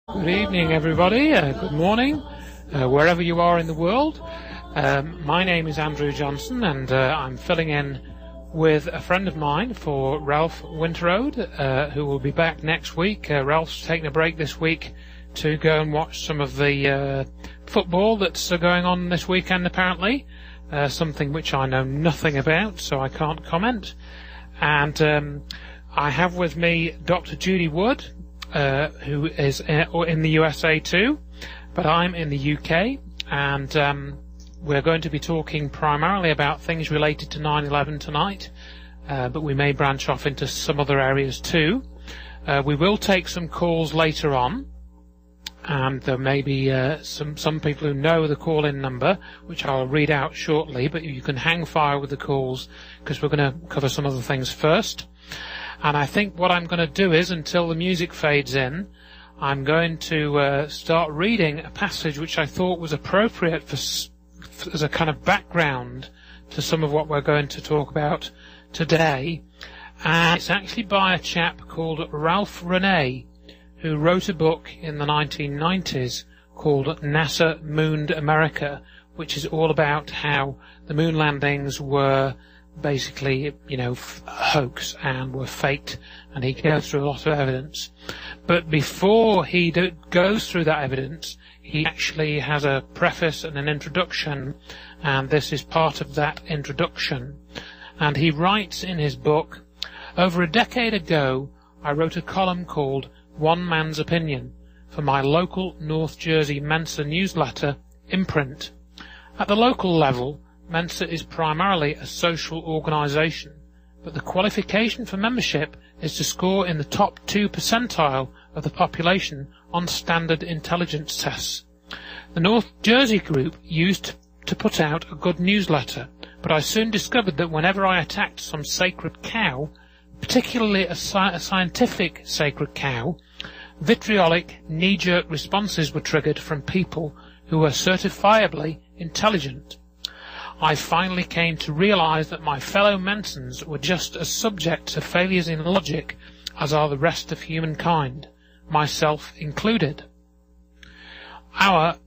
Good evening, everybody. Good morning, wherever you are in the world. My name is Andrew Johnson, and I'm filling in with a friend of mine for Ralph Winterrowd, who will be back next week. Ralph's taking a break this week to go and watch some of the football that's going on this weekend, apparently. Something which I know nothing about, so I can't comment. And I have with me Dr. Judy Wood, who is in the USA too, but I'm in the UK, and we're going to be talking primarily about things related to 9/11 tonight, but we may branch off into some other areas too. We will take some calls later on, and there may be some people who know the call-in number, which I'll read out shortly, but you can hang fire with the calls because we're going to cover some other things first. And I think what I'm going to do is, until the music fades in, I'm going to start reading a passage which I thought was appropriate as a kind of background to some of what we're going to talk about today. And it's actually by a chap called Ralph Winterrowd, who wrote a book in the 1990s called NASA Mooned America, which is all about how the moon landings were basically, hoax and were faked, and he goes through a lot of evidence. But before he goes through that evidence, he actually has a preface and an introduction, and this is part of that introduction. And he writes in his book, "Over a decade ago, I wrote a column called One Man's Opinion for my local North Jersey Mensa newsletter, Imprint. At the local level, Mensa is primarily a social organisation, but the qualification for membership is to score in the top 2 percentile of the population on standard intelligence tests. The North Jersey group used to put out a good newsletter, but I soon discovered that whenever I attacked some sacred cow, particularly a scientific sacred cow, vitriolic, knee-jerk responses were triggered from people who were certifiably intelligent. I finally came to realize that my fellow Mensans were just as subject to failures in logic as are the rest of humankind, myself included. Our,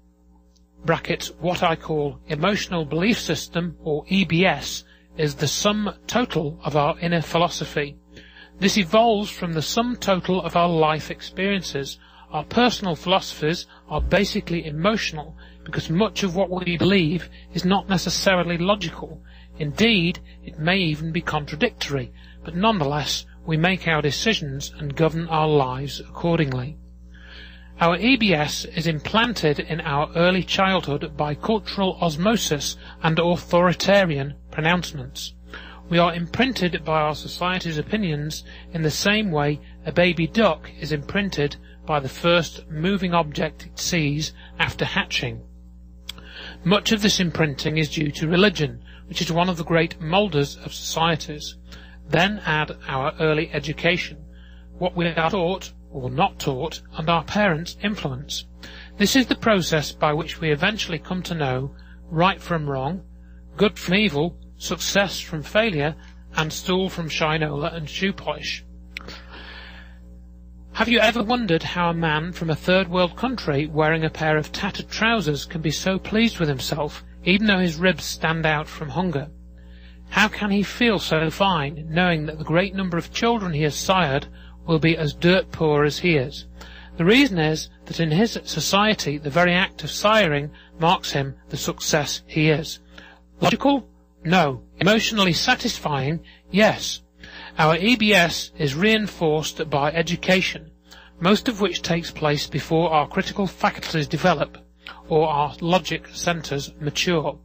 what I call emotional belief system, or EBS, is the sum total of our inner philosophy. This evolves from the sum total of our life experiences. Our personal philosophies are basically emotional, because much of what we believe is not necessarily logical. Indeed, it may even be contradictory, but nonetheless we make our decisions and govern our lives accordingly. Our EBS is implanted in our early childhood by cultural osmosis and authoritarian pronouncements. We are imprinted by our society's opinions in the same way a baby duck is imprinted by the first moving object it sees after hatching. Much of this imprinting is due to religion, which is one of the great moulders of societies. Then add our early education, what we are taught or not taught, and our parents' influence. This is the process by which we eventually come to know right from wrong, good from evil, success from failure, and stool from shinola and shoe polish. Have you ever wondered how a man from a third world country wearing a pair of tattered trousers can be so pleased with himself, even though his ribs stand out from hunger? How can he feel so fine, knowing that the great number of children he has sired will be as dirt poor as he is? The reason is that in his society the very act of siring marks him the success he is. Logical? No. Emotionally satisfying? Yes. Our EBS is reinforced by education, most of which takes place before our critical faculties develop or our logic centres mature.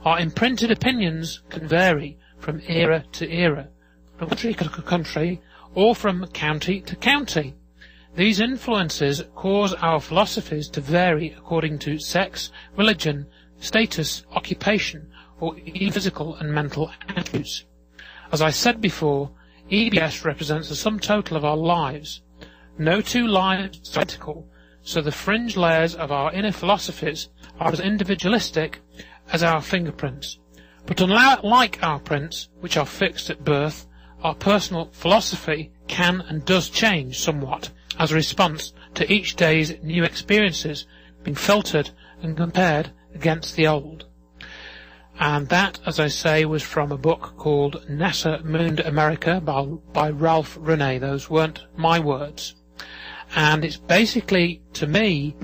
Our imprinted opinions can vary from era to era, from country to country, or from county to county. These influences cause our philosophies to vary according to sex, religion, status, occupation, or even physical and mental attributes. As I said before, EBS represents the sum total of our lives. No two lives are identical, so the fringe layers of our inner philosophies are as individualistic as our fingerprints. But unlike our prints, which are fixed at birth, our personal philosophy can and does change somewhat as a response to each day's new experiences, being filtered and compared against the old. And that, as I say, was from a book called Nasa Mooned America by Ralph Winterrowd. Those weren't my words. And it's basically, to me,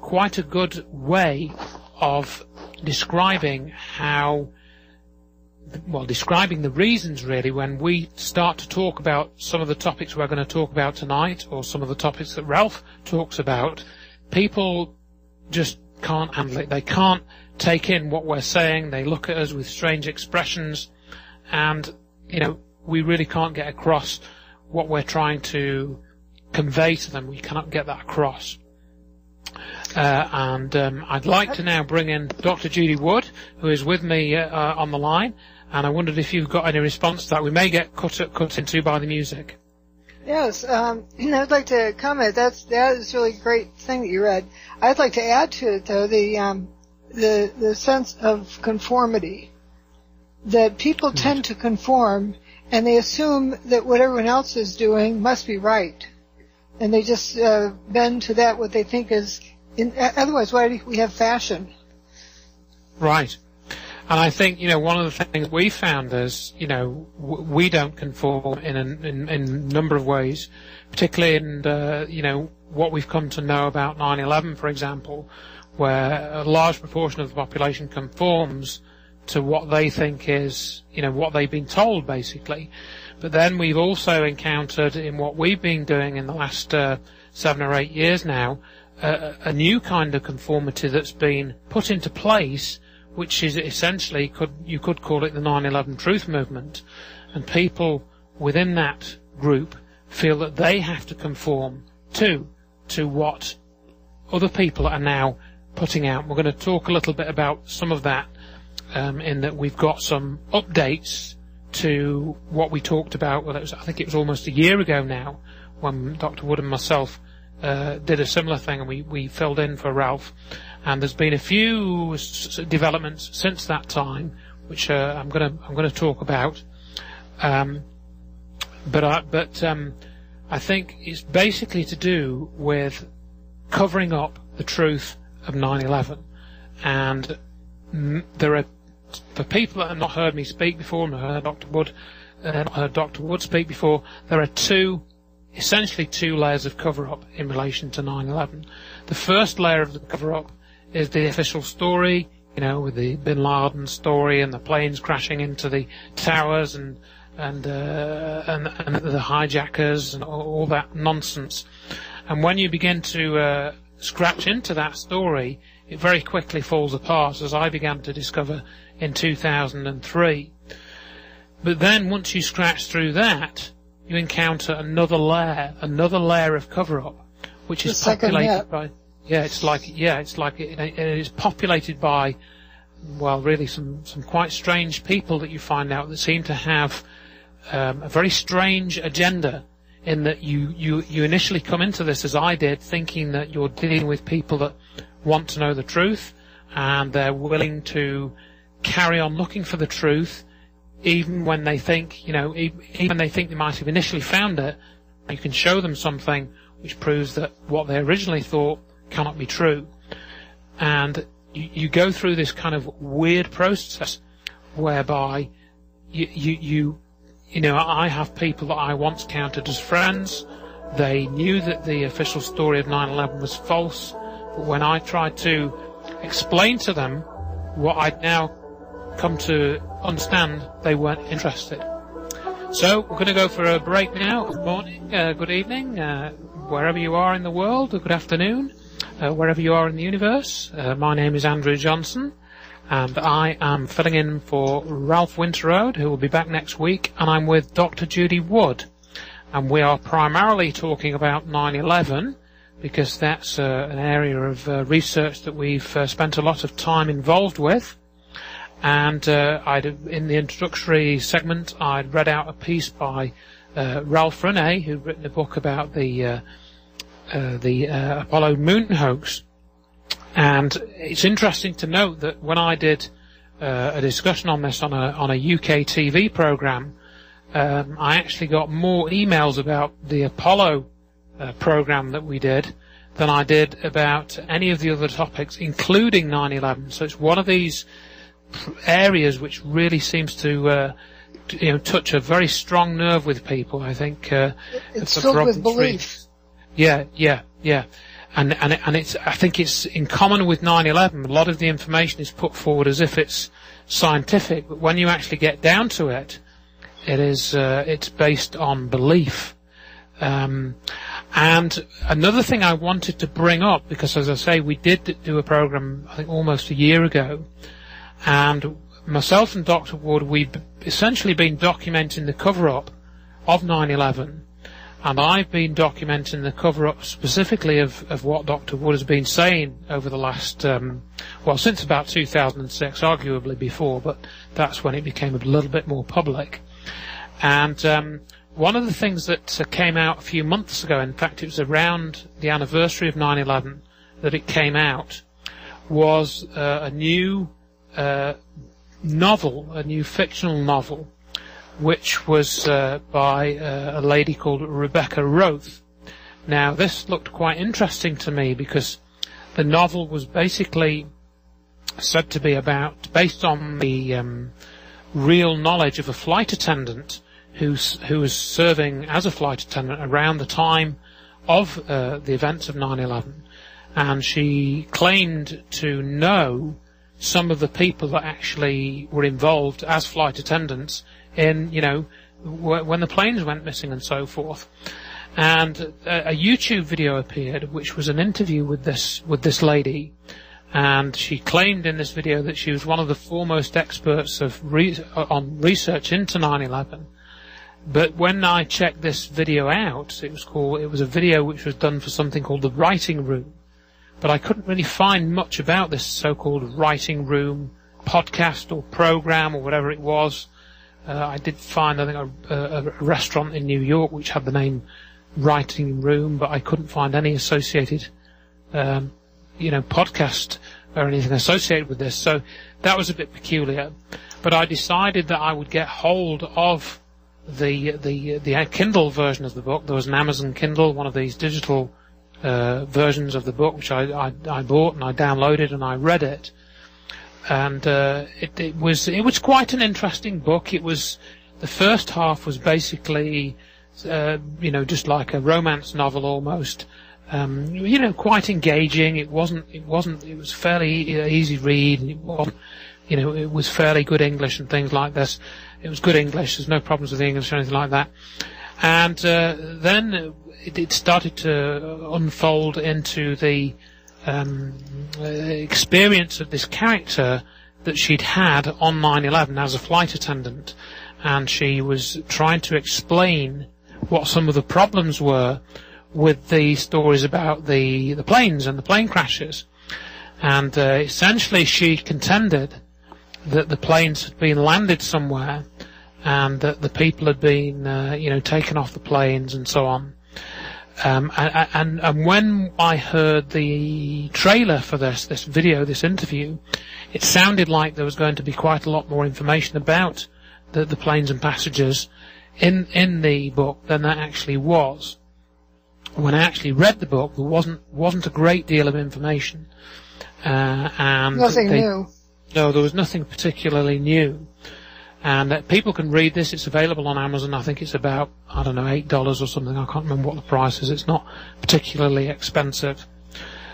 quite a good way of describing describing the reasons, really, when we start to talk about some of the topics we're going to talk about tonight, or some of the topics that Ralph talks about. People just can't handle it. They can't take in what we're saying. They look at us with strange expressions, and we really can't get across what we're trying to convey to them. We cannot get that across. I'd like to now bring in Dr. Judy Wood, who is with me on the line, and I wondered if you've got any response to that. We may get cut into by the music. Yes, I'd like to comment. That is really a great thing that you read. I'd like to add to it, though, the sense of conformity, that people tend to conform, and they assume that what everyone else is doing must be right, and they just bend to that what they think is. Otherwise, why do we have fashion? Right. And I think, one of the things we found is, we don't conform in a number of ways, particularly in, what we've come to know about 9/11, for example, where a large proportion of the population conforms to what they think is, what they've been told, basically. But then we've also encountered in what we've been doing in the last 7 or 8 years now, a new kind of conformity that's been put into place, which is essentially, you could call it the 9/11 truth movement. And people within that group feel that they have to conform to what other people are now putting out. We're going to talk a little bit about some of that, in that we've got some updates to what we talked about. Well, I think it was almost a year ago now when Dr. Wood and myself did a similar thing, and we filled in for Ralph. And there's been a few developments since that time, which I'm going to talk about. But I think it's basically to do with covering up the truth of 9/11. And there are, for people that have not heard me speak before, not heard Dr. Wood speak before, there are essentially two layers of cover-up in relation to 9/11. The first layer of the cover-up is the official story, with the Bin Laden story and the planes crashing into the towers and the hijackers and all that nonsense. And when you begin to scratch into that story, it very quickly falls apart, as I began to discover in 2003. But then once you scratch through that, you encounter another layer of cover-up, which is populated by. It's populated by, well, really some quite strange people that you find out that seem to have a very strange agenda, in that you initially come into this, as I did, thinking that you're dealing with people that want to know the truth, and they're willing to carry on looking for the truth, even when they think, even when they think they might have initially found it. You can show them something which proves that what they originally thought cannot be true. And you go through this kind of weird process whereby I have people that I once counted as friends. They knew that the official story of 9/11 was false, but when I tried to explain to them what I'd now come to understand, they weren't interested. So we're going to go for a break now. Good morning, good evening, wherever you are in the world, or good afternoon, wherever you are in the universe. My name is Andrew Johnson, and I am filling in for Ralph Winterrowd, who will be back next week, and I'm with Dr. Judy Wood. And we are primarily talking about 9/11, because that's an area of research that we've spent a lot of time involved with. And in the introductory segment, I'd read out a piece by Ralph Winterrowd, who'd written a book about the Apollo moon hoax. And it's interesting to note that when I did a discussion on this on a UK TV program, I actually got more emails about the Apollo program that we did than I did about any of the other topics, including 9/11. So it's one of these areas which really seems to touch a very strong nerve with people. I think it's filled with belief. Yeah. And it's, I think it's in common with 9/11. A lot of the information is put forward as if it's scientific, but when you actually get down to it, it's based on belief. And another thing I wanted to bring up, because as I say, we did do a program, I think almost a year ago, and myself and Dr. Wood, we've essentially been documenting the cover-up of 9/11, and I've been documenting the cover-up specifically of what Dr. Wood has been saying over the last, since about 2006, arguably before, but that's when it became a little bit more public. And one of the things that came out a few months ago, in fact it was around the anniversary of 9/11 that it came out, was a new novel, a new fictional novel, which was by a lady called Rebecca Roth. Now, this looked quite interesting to me because the novel was basically said to be based on the real knowledge of a flight attendant who was serving as a flight attendant around the time of the events of 9/11, and she claimed to know some of the people that actually were involved as flight attendants in, when the planes went missing and so forth. And a YouTube video appeared, which was an interview with this lady, and she claimed in this video that she was one of the foremost experts on research into 9/11. But when I checked this video out, it was a video which was done for something called the Writing Room. But I couldn't really find much about this so-called Writing Room podcast or program or whatever it was. I did find, I think, a restaurant in New York which had the name Writing Room, but I couldn't find any associated, podcast or anything associated with this. So that was a bit peculiar. But I decided that I would get hold of the Kindle version of the book. There was an Amazon Kindle, one of these digital versions of the book, which I bought and I downloaded and I read it, and it was quite an interesting book. It was, the first half was basically just like a romance novel almost, quite engaging. It was fairly easy read, and it was fairly good English and things like this. It was good English. There's no problems with the English or anything like that. And then it started to unfold into the experience of this character that she'd had on 9/11 as a flight attendant, and she was trying to explain what some of the problems were with the stories about the planes and the plane crashes. And essentially she contended that the planes had been landed somewhere and that the people had been taken off the planes and so on. And when I heard the trailer for this video, this interview, it sounded like there was going to be quite a lot more information about the planes and passengers in the book than there actually was. When I actually read the book, there wasn't a great deal of information, and nothing new. No, there was nothing particularly new. And people can read this. It's available on Amazon. I think it's about, $8 or something. I can't remember what the price is. It's not particularly expensive.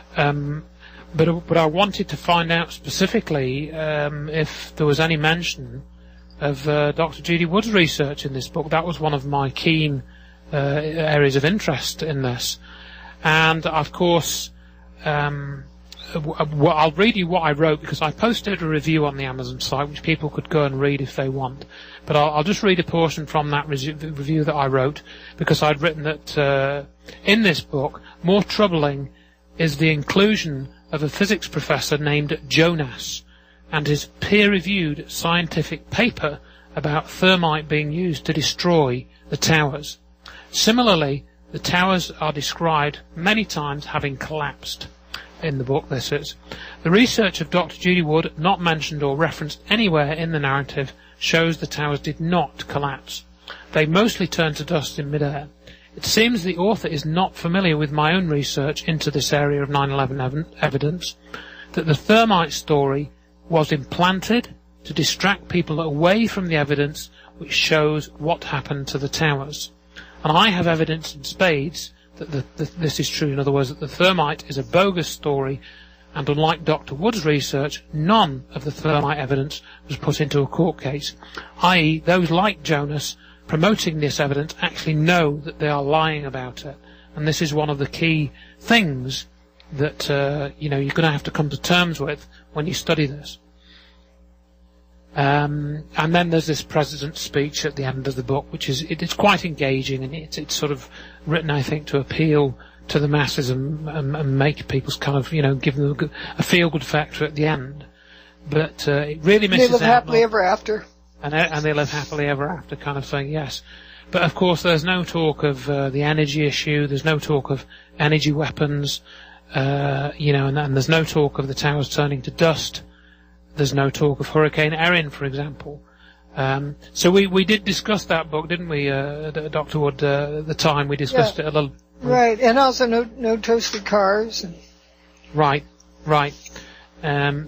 But I wanted to find out specifically if there was any mention of Dr. Judy Wood's research in this book. That was one of my keen areas of interest in this. And, of course, I'll read you what I wrote, because I posted a review on the Amazon site which people could go and read if they want. But I'll just read a portion from that review that I wrote, because I'd written that in this book, more troubling is the inclusion of a physics professor named Jonas and his peer-reviewed scientific paper about thermite being used to destroy the towers. Similarly, the towers are described many times having collapsed. In the book, this is. The research of Dr. Judy Wood, not mentioned or referenced anywhere in the narrative, shows the towers did not collapse. They mostly turned to dust in midair. It seems the author is not familiar with my own research into this area of 9/11 evidence, that the thermite story was implanted to distract people away from the evidence which shows what happened to the towers. And I have evidence in spades that this is true. In other words, that the thermite is a bogus story, and unlike Dr. Wood's research, none of the thermite evidence was put into a court case, i.e. those like Jonas promoting this evidence actually know that they are lying about it. And this is one of the key things that you're going to have to come to terms with when you study this. And then there's this president's speech at the end of the book, which is it's quite engaging, and it's sort of written, I think, to appeal to the masses and make people's kind of, give them a feel-good factor at the end. But it really misses out. They live happily ever after. And they live happily ever after kind of thing, yes. But of course there's no talk of the energy issue, there's no talk of energy weapons, and there's no talk of the towers turning to dust. There's no talk of Hurricane Erin, for example. So we did discuss that book, didn't we, Dr. Wood, at the time? We discussed it a little. Right, and also no toasted cars. Right.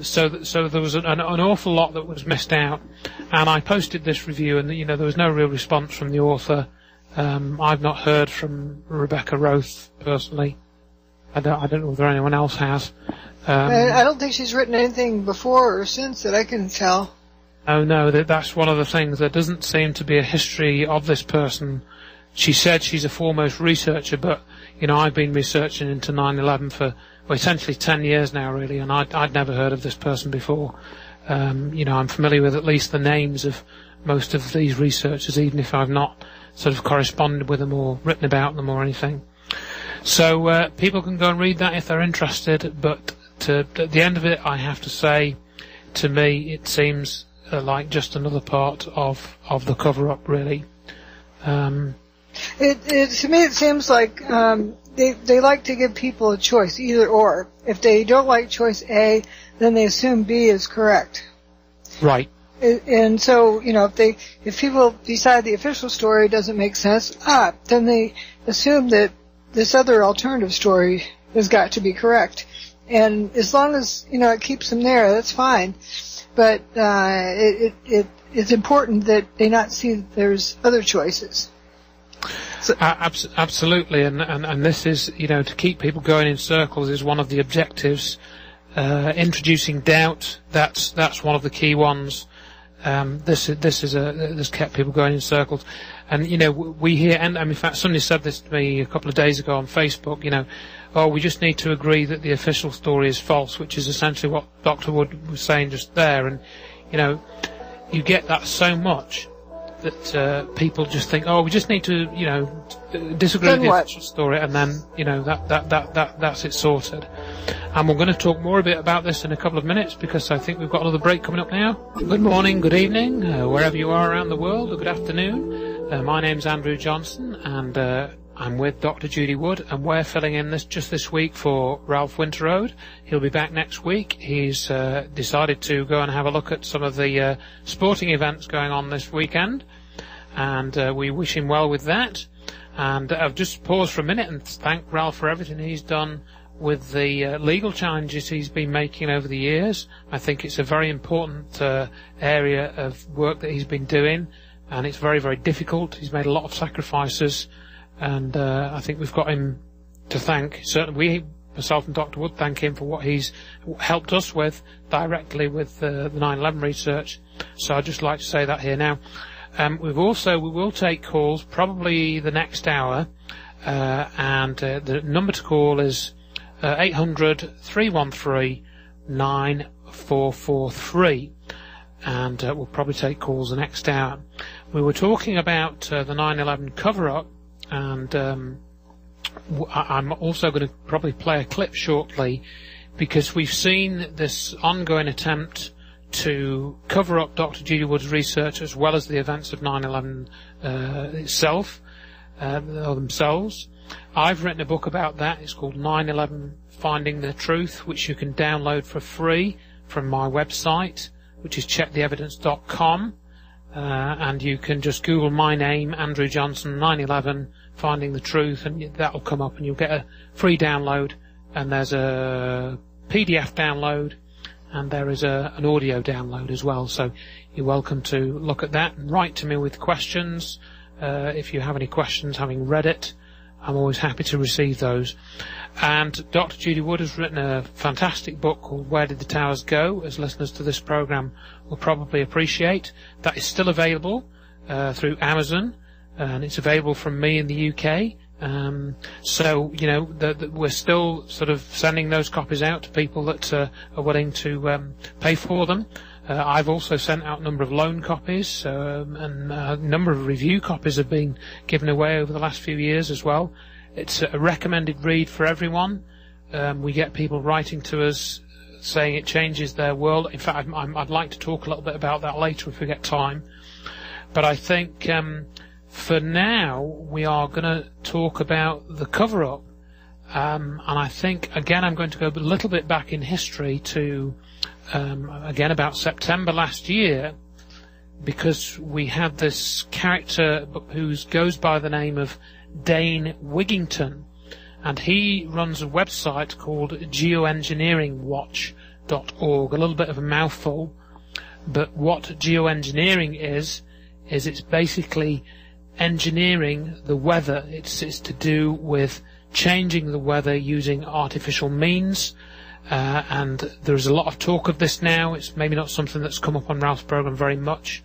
So there was an awful lot that was missed out, and I posted this review, and there was no real response from the author. I've not heard from Rebecca Roth personally. I don't know whether anyone else has. I don't think she's written anything before or since that I can tell. Oh no, that's one of the things. There doesn't seem to be a history of this person. She said she's a foremost researcher, but I've been researching into 9/11 for essentially 10 years now, really, and I'd never heard of this person before. I'm familiar with at least the names of most of these researchers, even if I've not sort of corresponded with them or written about them or anything. So people can go and read that if they're interested, but at the end of it, I have to say, to me, it seems like just another part of the cover-up, really. To me, it seems like they like to give people a choice, either or. If they don't like choice A, then they assume B is correct. Right. And so, if people decide the official story doesn't make sense, then they assume that this other alternative story has got to be correct. And as long as, it keeps them there, that's fine. But it's important that they not see that there's other choices. So, absolutely, and this is, to keep people going in circles is one of the objectives. Introducing doubt, that's one of the key ones. This kept people going in circles. And, we hear, and in fact, somebody said this to me a couple of days ago on Facebook, we just need to agree that the official story is false, which is essentially what Dr. Wood was saying just there. And, you get that so much that people just think, we just need to, disagree with the official story, and then, that's it sorted. And we're going to talk more a bit about this in a couple of minutes, because I think we've got another break coming up now. Good morning, good evening, wherever you are around the world, or good afternoon. My name's Andrew Johnson, and I'm with Dr. Judy Wood, and we're filling in this week for Ralph Winterrowd. He'll be back next week. He's decided to go and have a look at some of the sporting events going on this weekend, and we wish him well with that. And I'll just pause for a minute and thank Ralph for everything he's done with the legal challenges he's been making over the years. I think it's a very important area of work that he's been doing, and it's very, very difficult. He's made a lot of sacrifices, and I think we've got him to thank. Certainly myself and Dr. Wood, thank him for what he's helped us with directly with the 9/11 research. So I'd just like to say that here now. We will take calls probably the next hour, and the number to call is 800-313-9443, and we'll probably take calls the next hour. We were talking about the 9/11 cover-up, and I'm also going to probably play a clip shortly, because we've seen this ongoing attempt to cover up Dr. Judy Wood's research as well as the events of 9/11 itself, or themselves. I've written a book about that. It's called 9/11 Finding the Truth, which you can download for free from my website, which is checktheevidence.com, and you can just Google my name, Andrew Johnson, 9/11 Finding the Truth, and that'll come up, and you'll get a free download, and there's a PDF download, and there is an audio download as well. So you're welcome to look at that and write to me with questions. If you have any questions having read it, I'm always happy to receive those. And Dr. Judy Wood has written a fantastic book called Where Did the Towers Go, as listeners to this program will probably appreciate. That is still available through Amazon, and it's available from me in the UK. So, you know, we're still sort of sending those copies out to people that are willing to pay for them. I've also sent out a number of loan copies, and a number of review copies have been given away over the last few years as well. It's a recommended read for everyone. We get people writing to us saying it changes their world. In fact, I'd like to talk a little bit about that later if we get time. But I think for now we are going to talk about the cover-up. And I think, again, I'm going to go a little bit back in history to, again, about September last year, because we had this character who goes by the name of Dane Wigington, and he runs a website called geoengineeringwatch.org. A little bit of a mouthful, but what geoengineering is it's basically engineering the weather. It's to do with changing the weather using artificial means, and there's a lot of talk of this now. It's maybe not something that's come up on Ralph's program very much,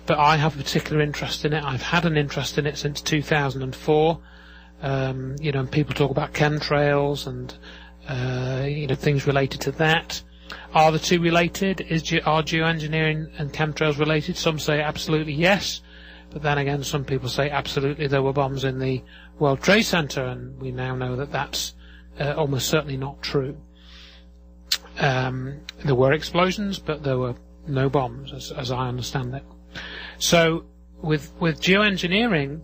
but I have a particular interest in it. I've had an interest in it since 2004. You know, and people talk about chemtrails and you know, things related to that. Are the two related? Are geoengineering and chemtrails related? Some say absolutely yes, but then again, some people say absolutely there were bombs in the World Trade Center, and we now know that that's almost certainly not true. There were explosions, but there were no bombs, as I understand it. So with geoengineering,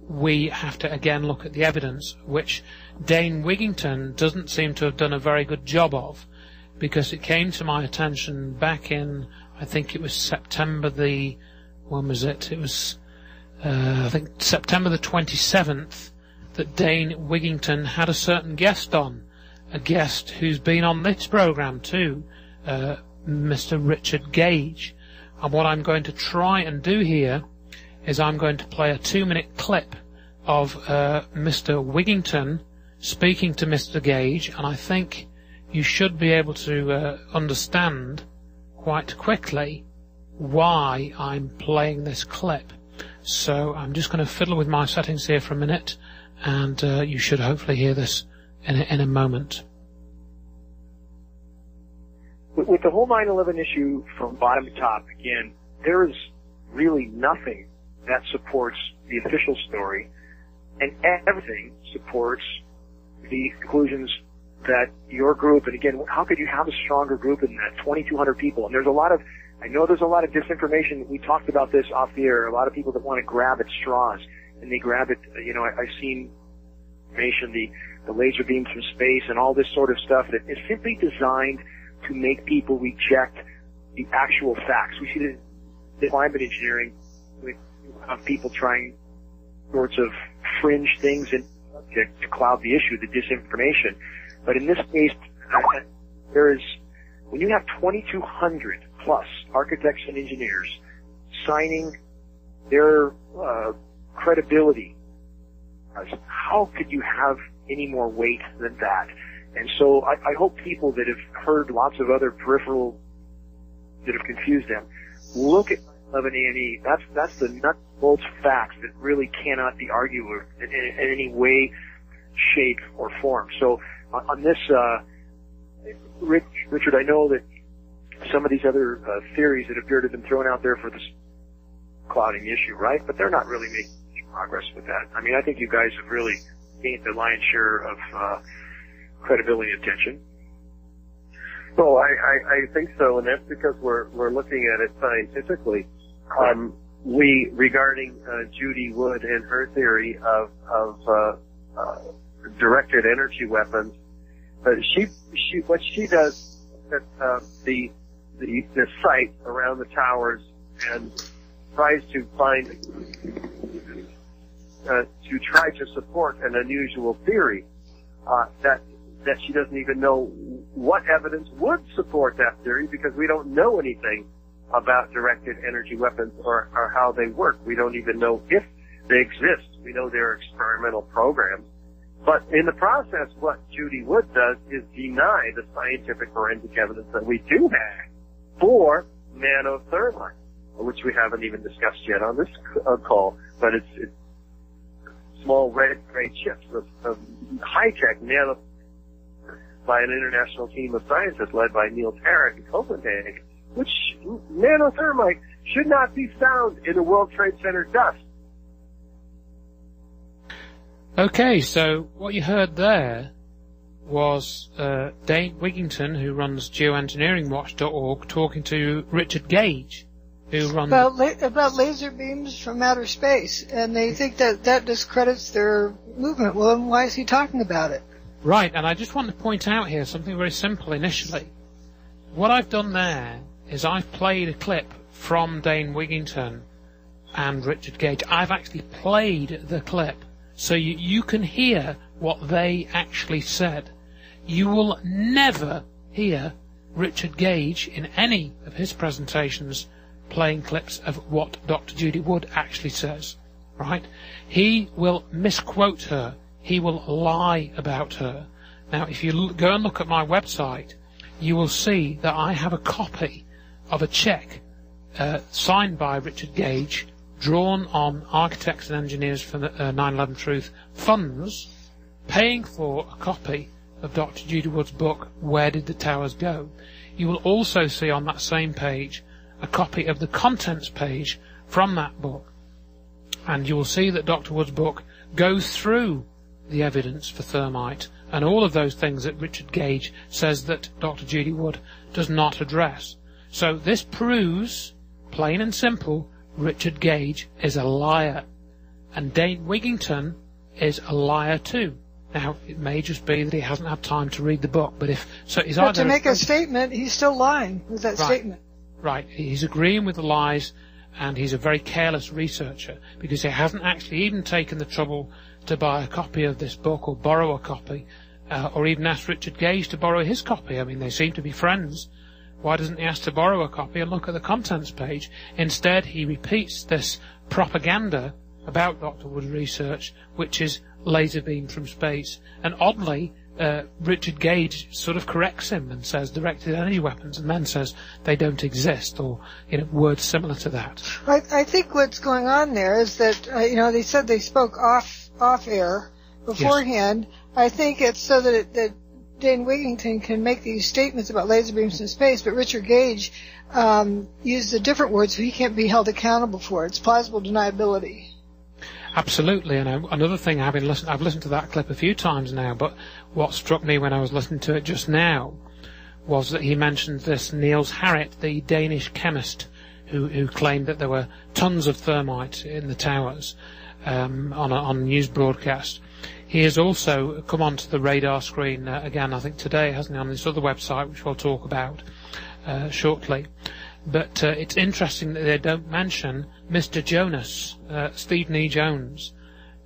we have to again look at the evidence, which Dane Wigington doesn't seem to have done a very good job of, because it came to my attention back in, I think it was September when was it? It was, I think September the 27th, that Dane Wigington had a certain guest on, a guest who's been on this program too, Mr. Richard Gage. And what I'm going to try and do here is I'm going to play a 2-minute clip of Mr. Wigington speaking to Mr. Gage, and I think you should be able to understand quite quickly why I'm playing this clip. So I'm just going to fiddle with my settings here for a minute, and you should hopefully hear this in a moment. With the whole 9/11 issue from bottom to top, again, there is really nothing that supports the official story, and everything supports the conclusions that your group, and again, how could you have a stronger group than that? 2,200 people, and I know there's a lot of disinformation. We talked about this off the air. A lot of people that want to grab at straws, and they grab it. You know, I've seen information, the laser beams from space, and all this sort of stuff that is simply designed to make people reject the actual facts. We see the climate engineering with people trying sorts of fringe things and to cloud the issue, the disinformation. But in this case, when you have 2,200 plus architects and engineers signing their credibility, how could you have any more weight than that? And so I hope people that have heard lots of other peripheral that have confused them, look at 11A&E. That's the nuts and bolts facts that really cannot be argued with in any way, shape, or form. So on this, Richard, I know that some of these other theories that appear to have been thrown out there for this clouding the issue, right? But they're not really making much progress with that. I mean, I think you guys have really gained the lion's share of credibility and attention. Well, I think so, and that's because we're looking at it scientifically. Regarding Judy Wood and her theory of directed energy weapons, what she does at the site around the towers and tries to find to try to support an unusual theory, that she doesn't even know what evidence would support that theory, because we don't know anything about directed energy weapons or how they work. We don't even know if they exist. We know they're experimental programs. But in the process, what Judy Wood does is deny the scientific forensic evidence that we do have for nanothermite, which we haven't even discussed yet on this call, but it's small red gray chips of high-tech nano by an international team of scientists led by Neil Tarek in Copenhagen, which nanothermite should not be found in the World Trade Center dust. Okay, so what you heard there was Dane Wigington, who runs geoengineeringwatch.org, talking to Richard Gage, who runs... About laser beams from outer space, and they think that discredits their movement. Well, then why is he talking about it? Right, and I just want to point out here something very simple initially. What I've done there is I've played a clip from Dane Wigington and Richard Gage. I've actually played the clip, so you can hear what they actually said. You will never hear Richard Gage in any of his presentations playing clips of what Dr. Judy Wood actually says, right? He will misquote her. He will lie about her. Now, if you go and look at my website, you will see that I have a copy of a check signed by Richard Gage, drawn on Architects and Engineers for 9/11 Truth funds, paying for a copy of Dr. Judy Wood's book, Where Did the Towers Go? You will also see on that same page a copy of the contents page from that book. And you will see that Dr. Wood's book goes through the evidence for thermite and all of those things that Richard Gage says that Dr. Judy Wood does not address. So this proves, plain and simple, Richard Gage is a liar, and Dane Wigington is a liar too. Now, it may just be that he hasn't had time to read the book, but to make a statement, he's still lying with that statement. Right, he's agreeing with the lies, and he's a very careless researcher, because he hasn't actually even taken the trouble to buy a copy of this book or borrow a copy, or even ask Richard Gage to borrow his copy. I mean, they seem to be friends. Why doesn't he ask to borrow a copy and look at the contents page? Instead, he repeats this propaganda about Dr. Wood's research, which is laser beam from space. And oddly, Richard Gage sort of corrects him and says directed energy weapons, and then says they don't exist, or words similar to that. I think what's going on there is that they said they spoke off air beforehand. Yes. I think it's so that Dane Wigington can make these statements about laser beams in space, but Richard Gage used a different word, so he can't be held accountable for it. It's plausible deniability. Absolutely, and another thing, I've listened to that clip a few times now, but what struck me when I was listening to it just now was that he mentioned this Niels Harrit, the Danish chemist, who claimed that there were tons of thermite in the towers on a news broadcast. He has also come onto the radar screen again, I think today, hasn't he, on this other website, which we'll talk about shortly. But it's interesting that they don't mention Mr. Jonas, Stephen E. Jones.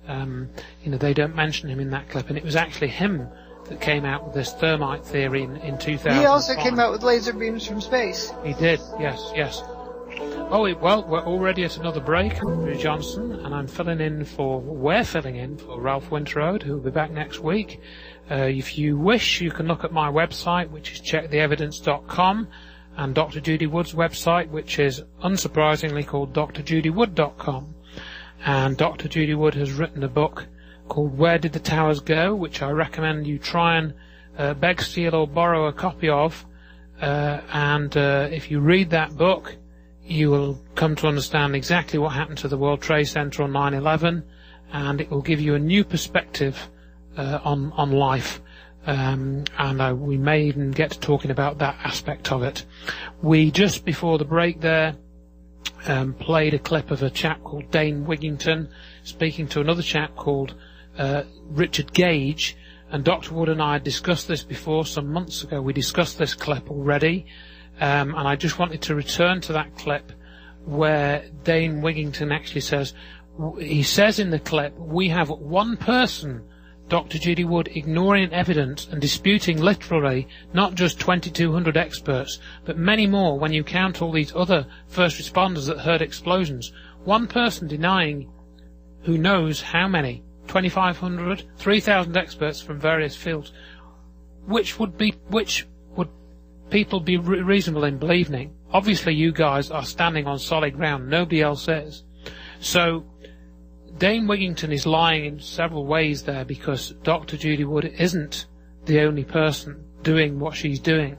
They don't mention him in that clip, and it was actually him that came out with this thermite theory in 2000. He also came out with laser beams from space. He did, yes. Well, we're already at another break. I'm Andrew Johnson, and we're filling in for Ralph Winterrowd, who will be back next week. If you wish, you can look at my website, which is checktheevidence.com, and Dr. Judy Wood's website, which is unsurprisingly called drjudywood.com. And Dr. Judy Wood has written a book called Where Did the Towers Go?, which I recommend you try and beg, steal, or borrow a copy of. And if you read that book, you will come to understand exactly what happened to the World Trade Center on 9/11, and it will give you a new perspective on life. We may even get to talking about that aspect of it. We, just before the break there, played a clip of a chap called Dane Wigington speaking to another chap called Richard Gage, and Dr. Wood and I had discussed this before some months ago. We discussed this clip already, and I just wanted to return to that clip where Dane Wigington actually says, he says in the clip, we have one person, Dr. Judy Wood, ignoring evidence and disputing literally not just 2,200 experts, but many more when you count all these other first responders that heard explosions. One person denying who knows how many, 2,500, 3,000 experts from various fields. Which would people be reasonable in believing? Obviously you guys are standing on solid ground, nobody else is. So Dame Wigington is lying in several ways there, because Dr. Judy Wood isn't the only person doing what she's doing.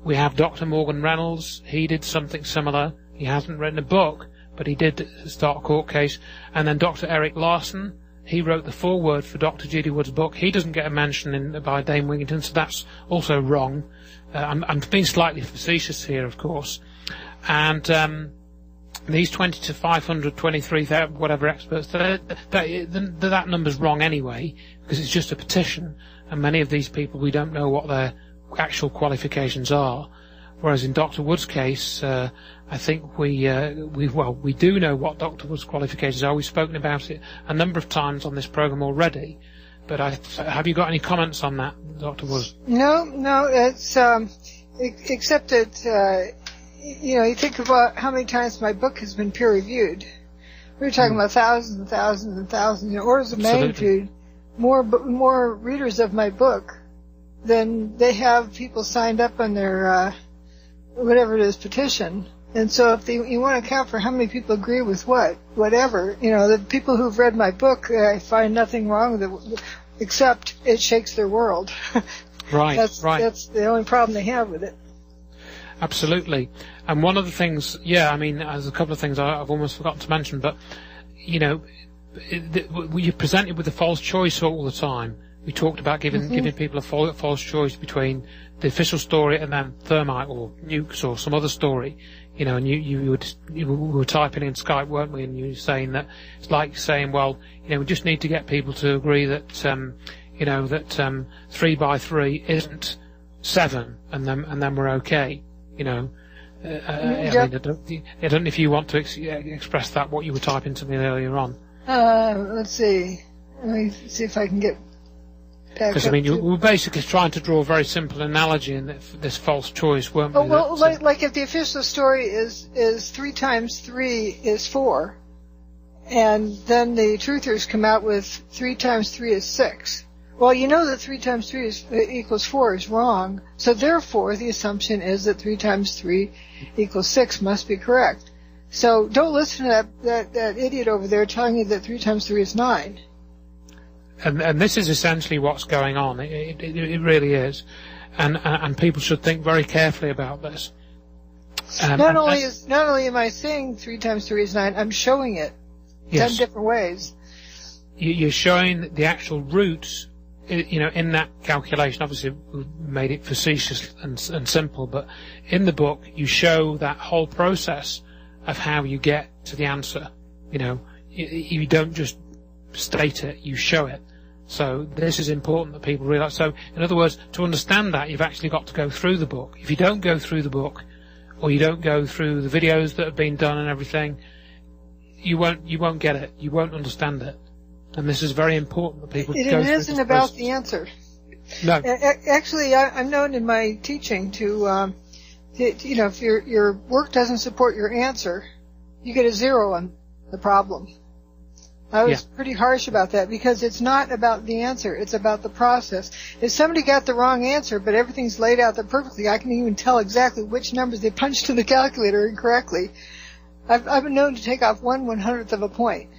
We have Dr. Morgan Reynolds. He did something similar. He hasn't written a book, but he did start a court case. And then Dr. Eric Larsen, he wrote the foreword for Dr. Judy Wood's book. He doesn't get a mention by Dame Wigington, so that's also wrong. I'm being slightly facetious here, of course. And these 20 to 500, 23,000, whatever experts, that number's wrong anyway, because it's just a petition, and many of these people, we don't know what their actual qualifications are. Whereas in Dr. Wood's case, I think we do know what Dr. Wood's qualifications are. We've spoken about it a number of times on this program already. But have you got any comments on that, Dr. Wood? No, it's except that you think about how many times my book has been peer reviewed. We're talking about thousands and thousands and thousands, orders of magnitude, more readers of my book than they have people signed up on their whatever it is, petition. And so if you want to account for how many people agree with whatever, the people who've read my book, I find nothing wrong with it, except it shakes their world. Right. That's the only problem they have with it. Absolutely. And one of the things, there's a couple of things I've almost forgotten to mention, but, you're presented with a false choice all the time. We talked about giving people a false choice between the official story and then thermite or nukes or some other story. And you were typing in Skype, weren't we? And you were saying that it's like saying, well, we just need to get people to agree that, 3 by 3 isn't 7, and then we're okay. I don't know if you want to express that, what you were typing to me earlier on. Let's see. Let me see if I can get back. Because you were basically trying to draw a very simple analogy in this false choice, weren't we? Oh, well, like if the official story is 3 times 3 is 4, and then the truthers come out with 3 times 3 is 6. Well, that 3 times 3 equals 4 is wrong, so therefore the assumption is that 3 times 3 equals 6 must be correct. So don't listen to that idiot over there telling you that 3 times 3 is 9. And this is essentially what's going on. It really is, and people should think very carefully about this. Not only am I saying 3 times 3 is 9, I'm showing it 10 different ways. You're showing the actual roots, in that calculation. Obviously, we made it facetious and simple, but in the book, you show that whole process of how you get to the answer. You don't just state it, you show it. So this is important that people realize. So, in other words, to understand that, you've actually got to go through the book. If you don't go through the book, or you don't go through the videos that have been done and everything, you won't get it. You won't understand it. And this is very important that people go through this process. It isn't about the answer. No. Actually, I'm known in my teaching to, if your work doesn't support your answer, you get a 0 on the problem. I was pretty harsh about that, because it's not about the answer, it's about the process. If somebody got the wrong answer, but everything's laid out there perfectly, I can even tell exactly which numbers they punched in the calculator incorrectly. I've been known to take off 1/100th of a point.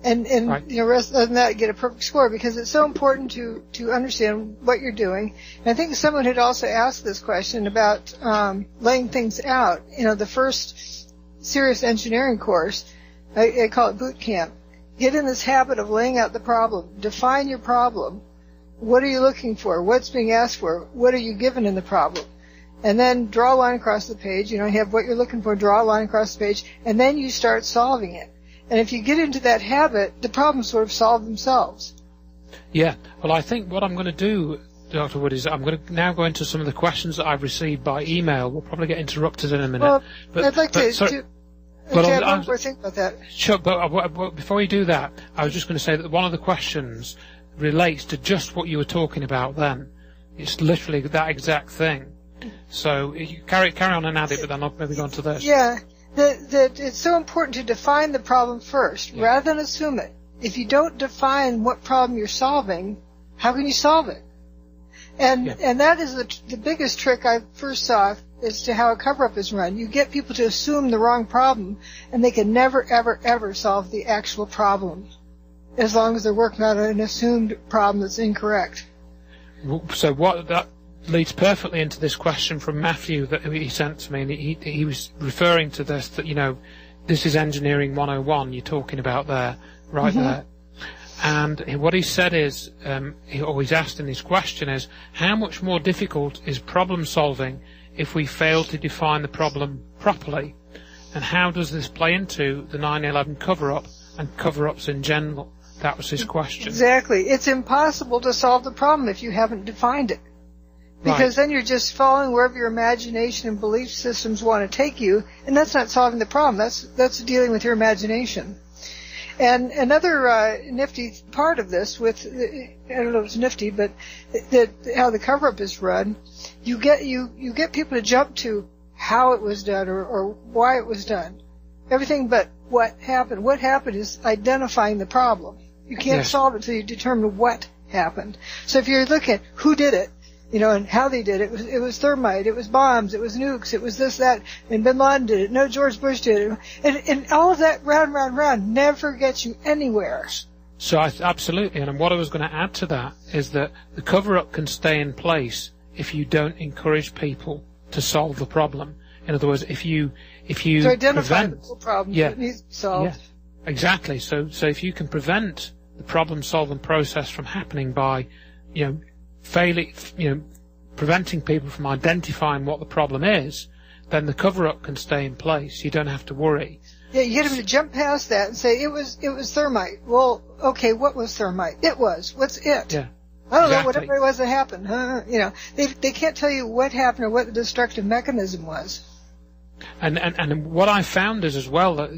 And right. Rest other than that, get a perfect score, because it's so important to understand what you're doing. And I think someone had also asked this question about laying things out. The first serious engineering course, I call it boot camp. Get in this habit of laying out the problem. Define your problem. What are you looking for? What's being asked for? What are you given in the problem? And then draw a line across the page. You have what you're looking for, draw a line across the page, and then you start solving it. And if you get into that habit, the problems sort of solve themselves. Yeah. Well, I think what I'm going to do, Dr. Wood, is I'm going to now go into some of the questions that I've received by email. We'll probably get interrupted in a minute. Well, I'd like to Okay, I have one more thing about that. Sure, but before you do that, I was just going to say that one of the questions relates to just what you were talking about then. It's literally that exact thing. So you carry on and add it, but then I'll maybe go on to this. Yeah, that it's so important to define the problem first, rather than assume it. If you don't define what problem you're solving, how can you solve it? And that is the biggest trick I first saw as to how a cover-up is run. You get people to assume the wrong problem, and they can never, ever, ever solve the actual problem, as long as they're working on an assumed problem that's incorrect. So that leads perfectly into this question from Matthew that he sent to me, and he was referring to this, that, this is Engineering 101 you're talking about there, right there. And what he said is, he's asked in his question is, how much more difficult is problem solving if we fail to define the problem properly? And how does this play into the 9/11 cover-up and cover-ups in general? That was his question. Exactly. It's impossible to solve the problem if you haven't defined it. Because then you're just following wherever your imagination and belief systems want to take you, and that's not solving the problem. That's dealing with your imagination. And another nifty part of this, I don't know if it's nifty, but how the cover-up is run, you get people to jump to how it was done or why it was done. Everything but what happened. What happened is identifying the problem. You can't solve it until you determine what happened. So if you're looking at who did it, and how they did it. It was thermite, it was bombs, it was nukes, it was this, that, and Bin Laden did it. No, George Bush did it. And all of that round never gets you anywhere. So absolutely, and what I was going to add to that is that the cover-up can stay in place if you don't encourage people to solve the problem. In other words, if you to identify the problem that needs to be solved. Yeah, exactly. So if you can prevent the problem-solving process from happening by, preventing people from identifying what the problem is, then the cover-up can stay in place. You don't have to worry. Yeah, you get them to jump past that and say, it was thermite. Well, okay, what was thermite? It was. What's it? Yeah. I don't know, whatever it was that happened. They can't tell you what happened or what the destructive mechanism was. And what I found is as well that,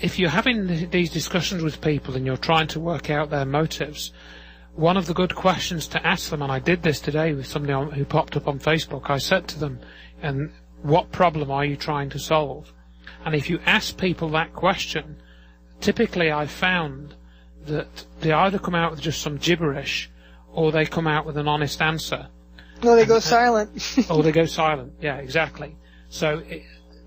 if you're having these discussions with people and you're trying to work out their motives, one of the good questions to ask them, and I did this today with somebody who popped up on Facebook, I said to them, and what problem are you trying to solve? And if you ask people that question, typically I found that they either come out with just some gibberish or they come out with an honest answer. Or they go silent. Or they go silent, yeah, exactly. So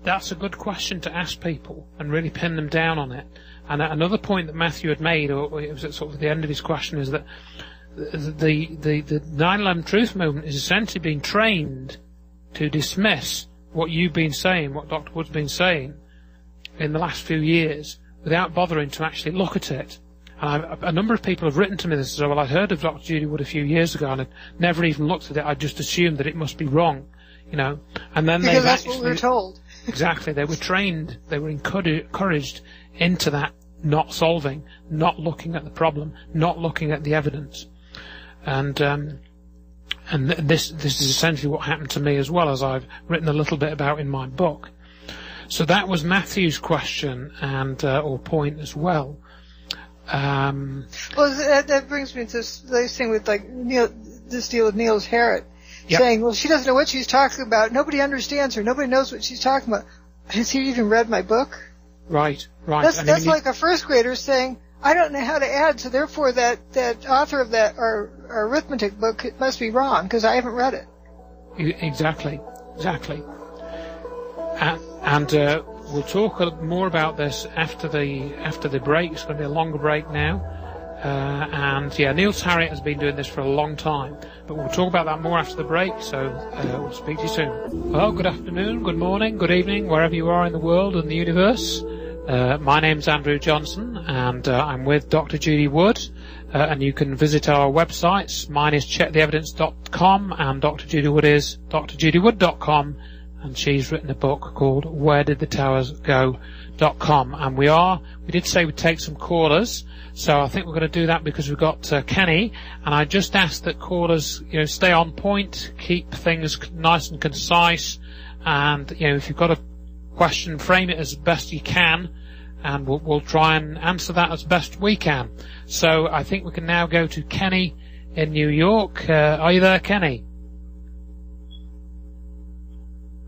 that's a good question to ask people and really pin them down on it. And another point that Matthew had made, or it was at sort of the end of his question, is that the 9/11 Truth Movement is essentially being trained to dismiss what you've been saying, what Dr. Wood's been saying in the last few years, without bothering to actually look at it. And a number of people have written to me this, so, well, I'd heard of Dr. Judy Wood a few years ago and I'd never even looked at it. I just assumed that it must be wrong, and then because that's what we were told. Exactly. They were trained, they were encouraged into that not solving, not looking at the problem, not looking at the evidence. And this is essentially what happened to me as well, as I've written a little bit about in my book. So that was Matthew's question and or point as well. Well, that brings me to this thing with this deal with Niels Harrit saying, well, she doesn't know what she's talking about. Nobody understands her. Nobody knows what she's talking about. Has he even read my book? Right. That's like a first grader saying, I don't know how to add, so therefore that author of that or arithmetic book must be wrong because I haven't read it. Exactly. And we'll talk more about this after the break. It's going to be a longer break now. Niels Harrit has been doing this for a long time, but we'll talk about that more after the break, so we'll speak to you soon. Well, good afternoon, good morning, good evening, wherever you are in the world and the universe. My name's Andrew Johnson, and I'm with Dr. Judy Wood, and you can visit our websites. Mine is checktheevidence.com, and Dr. Judy Wood is drjudywood.com, and she's written a book called WhereDidTheTowersGo.com. And we did say we'd take some callers, so I think we're going to do that because we've got Kenny, and I just asked that callers, stay on point, keep things nice and concise, and, if you've got a question, frame it as best you can, and we'll try and answer that as best we can. So I think we can now go to Kenny in New York. Are you there, Kenny?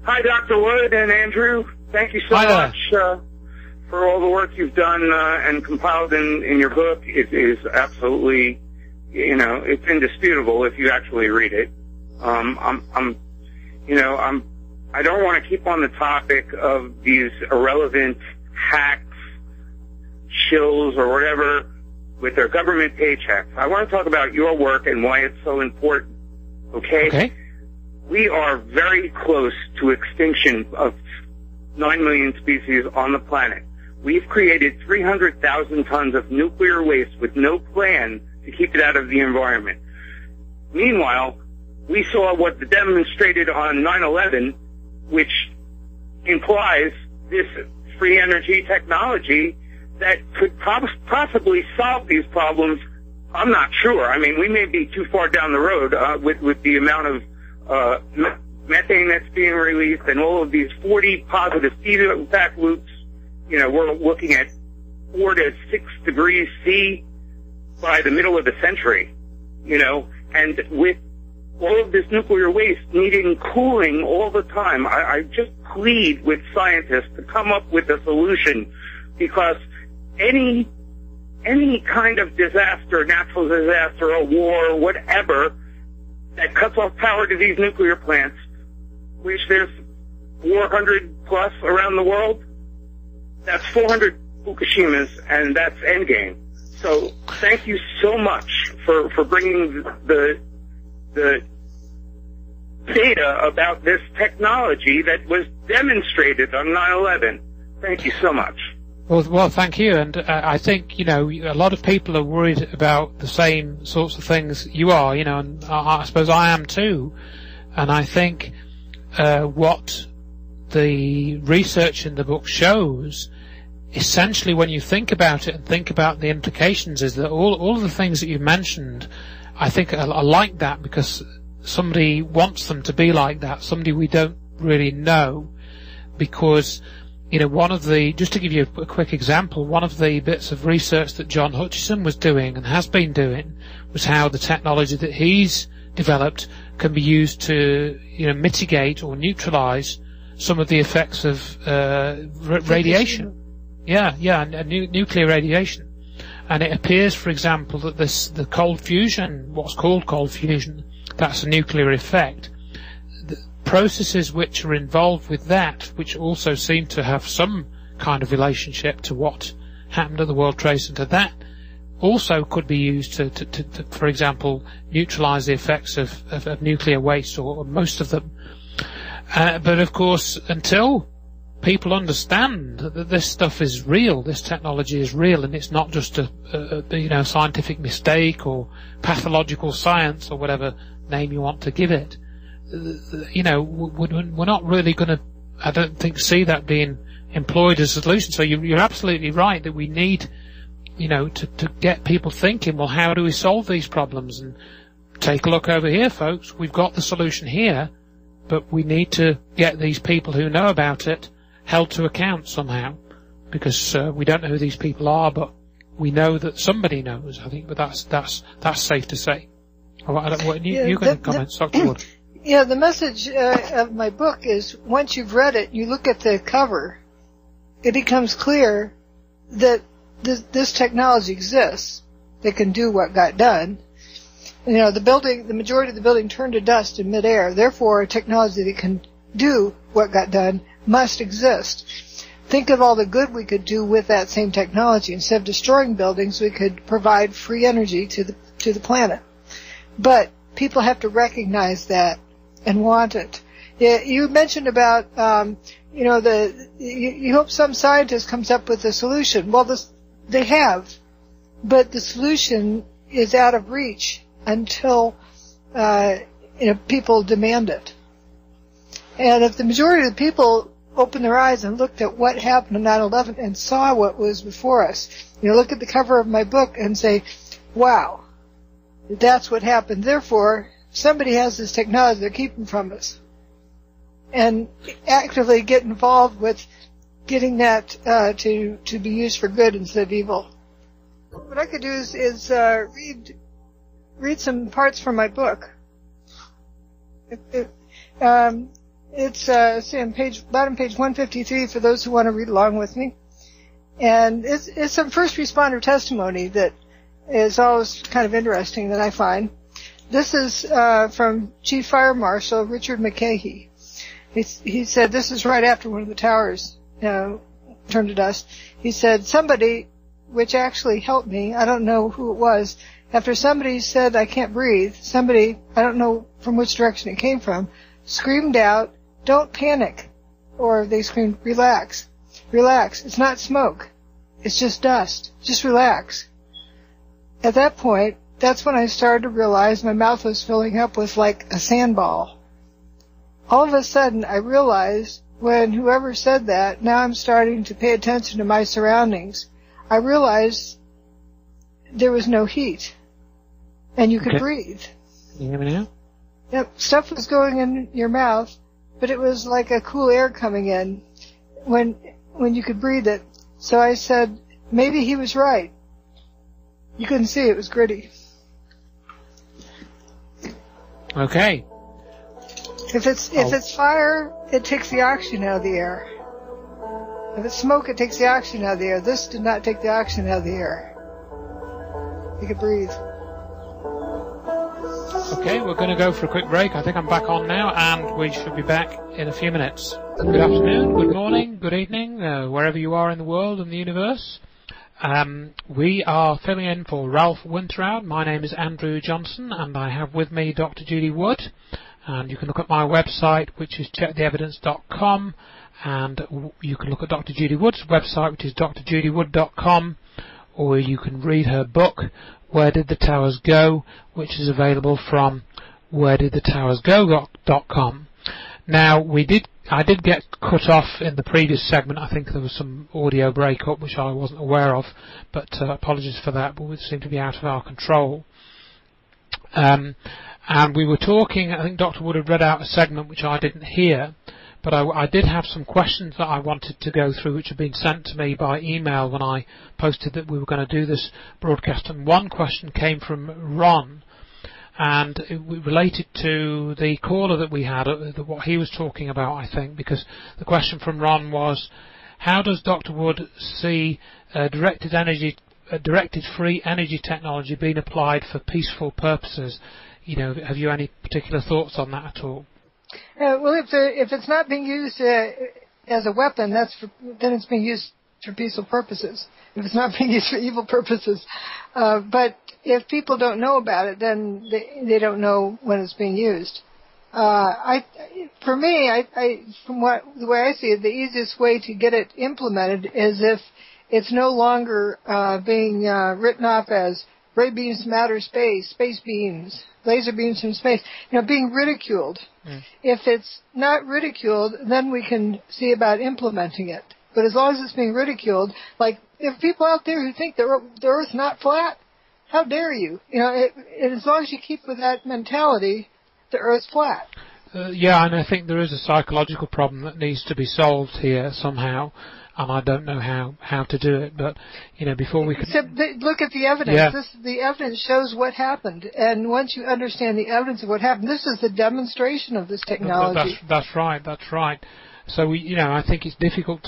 Hi, Dr. Wood and Andrew. Thank you so much for all the work you've done and compiled in your book. It is absolutely, it's indisputable if you actually read it. I don't want to keep on the topic of these irrelevant hacks, shills, or whatever with their government paychecks. I want to talk about your work and why it's so important. Okay? We are very close to extinction of 9 million species on the planet. We've created 300,000 tons of nuclear waste with no plan to keep it out of the environment. Meanwhile, we saw what demonstrated on 9/11, which implies this free energy technology that could possibly solve these problems. I'm not sure. I mean, we may be too far down the road with the amount of methane that's being released and all of these 40 positive feedback loops. We're looking at 4 to 6 degrees C by the middle of the century, and with all of this nuclear waste needing cooling all the time, I just plead with scientists to come up with a solution, because any kind of disaster, natural disaster, a war, whatever, that cuts off power to these nuclear plants, which there's 400 plus around the world, that's 400 Fukushimas, and that's endgame. So thank you so much for bringing the data about this technology that was demonstrated on 9/11. Thank you so much. Well, thank you. And I think, a lot of people are worried about the same sorts of things you are, and I suppose I am too. And I think what the research in the book shows, essentially when you think about it and think about the implications, is that all of the things that you mentioned, I think are like that because somebody wants them to be like that, somebody we don't really know, because just to give you a quick example, one of the bits of research that John Hutchison was doing and has been doing was how the technology that he's developed can be used to, mitigate or neutralize some of the effects of radiation. Nuclear radiation. And it appears, for example, that the cold fusion, what's called cold fusion, that's a nuclear effect. Processes which are involved with that, which also seem to have some kind of relationship to what happened at the World Trade Center, that also could be used to for example, neutralize the effects of nuclear waste, or most of them. But of course, until people understand that this stuff is real, this technology is real, and it's not just a scientific mistake or pathological science or whatever name you want to give it, we're not really going to, I don't think, see that being employed as a solution. So you're absolutely right that we need, to get people thinking, well, how do we solve these problems? And take a look over here, folks. We've got the solution here, but we need to get these people who know about it held to account somehow, because we don't know who these people are, but we know that somebody knows, I think, but that's safe to say. You can comment, Dr. Wood. Yeah, the message of my book is, once you've read it, you look at the cover, it becomes clear that this technology exists that can do what got done. The majority of the building turned to dust in midair. Therefore, a technology that can do what got done must exist. Think of all the good we could do with that same technology. Instead of destroying buildings, we could provide free energy to the planet. But people have to recognize that and want it. You mentioned about, you hope some scientist comes up with a solution. Well, they have, but the solution is out of reach until, people demand it. And if the majority of the people opened their eyes and looked at what happened on 9/11 and saw what was before us, look at the cover of my book and say, wow, that's what happened. Therefore, somebody has this technology they're keeping from us. actively get involved with getting that to be used for good instead of evil. What I could do is read some parts from my book. It's on page 153 for those who want to read along with me. And it's some first responder testimony that is always kind of interesting that I find. This is from Chief Fire Marshal Richard McCahey. He said, this is right after one of the towers turned to dust. He said, somebody, which actually helped me, I don't know who it was, after somebody said, I can't breathe, somebody, I don't know from which direction it came from, screamed out, don't panic. Or they screamed, relax. Relax. It's not smoke. It's just dust. Just relax. At that point, that's when I started to realize my mouth was filling up with like a sandball. All of a sudden, I realized when whoever said that, now I'm starting to pay attention to my surroundings. I realized there was no heat, and you could breathe. Can you hear me now? Yep, stuff was going in your mouth, but it was like a cool air coming in when you could breathe it. So I said, maybe he was right. You couldn't see it was gritty. Okay. If it's fire, it takes the oxygen out of the air. If it's smoke, it takes the oxygen out of the air. This did not take the oxygen out of the air. You could breathe. Okay, we're going to go for a quick break. I think I'm back on now, and we should be back in a few minutes. Good afternoon, good morning, good evening, wherever you are in the world and the universe. We are filling in for Ralph Winterrowd. My name is Andrew Johnson, and I have with me Dr. Judy Wood. And you can look at my website, which is checktheevidence.com, and you can look at Dr. Judy Wood's website, which is drjudywood.com, or you can read her book, Where Did the Towers Go?, which is available from wheredidthetowersgo.com. Now, I did get cut off in the previous segment. I think there was some audio breakup, which I wasn't aware of, but apologies for that, but it seemed to be out of our control. And we were talking, I think Dr. Wood had read out a segment which I didn't hear, but I did have some questions that I wanted to go through which had been sent to me by email when I posted that we were going to do this broadcast. And one question came from Ron, and it related to the caller that we had, what he was talking about, I think, because the question from Ron was, how does Dr. Wood see directed free energy technology being applied for peaceful purposes? You know, have you any particular thoughts on that at all? Well, if it's not being used as a weapon, then it's being used for peaceful purposes. If it's not being used for evil purposes, but if people don't know about it, then they don't know when it's being used. From the way I see it, the easiest way to get it implemented is if it's no longer being written off as ray beams from outer space, space beams, laser beams from space, being ridiculed. If it's not ridiculed, then we can see about implementing it. But as long as it's being ridiculed, like if people out there who think the Earth's not flat, how dare you? As long as you keep with that mentality, the Earth's flat. Yeah, and I think there is a psychological problem that needs to be solved here somehow. And I don't know how to do it, but before we can look at the evidence. Yeah. The evidence shows what happened, and once you understand the evidence of what happened, this is the demonstration of this technology. That's right. So I think it's difficult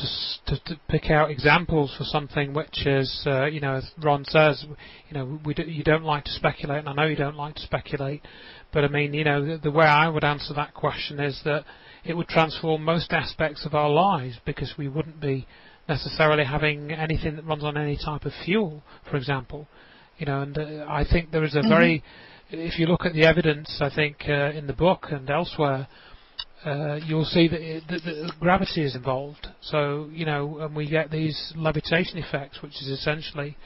to pick out examples for something which is, as Ron says, you don't like to speculate, and I know you don't like to speculate, but I mean, the way I would answer that question is that it would transform most aspects of our lives, because we wouldn't be necessarily having anything that runs on any type of fuel, for example. And I think there is a very, if you look at the evidence, I think in the book and elsewhere, you'll see that gravity is involved. So, and we get these levitation effects, which is essentially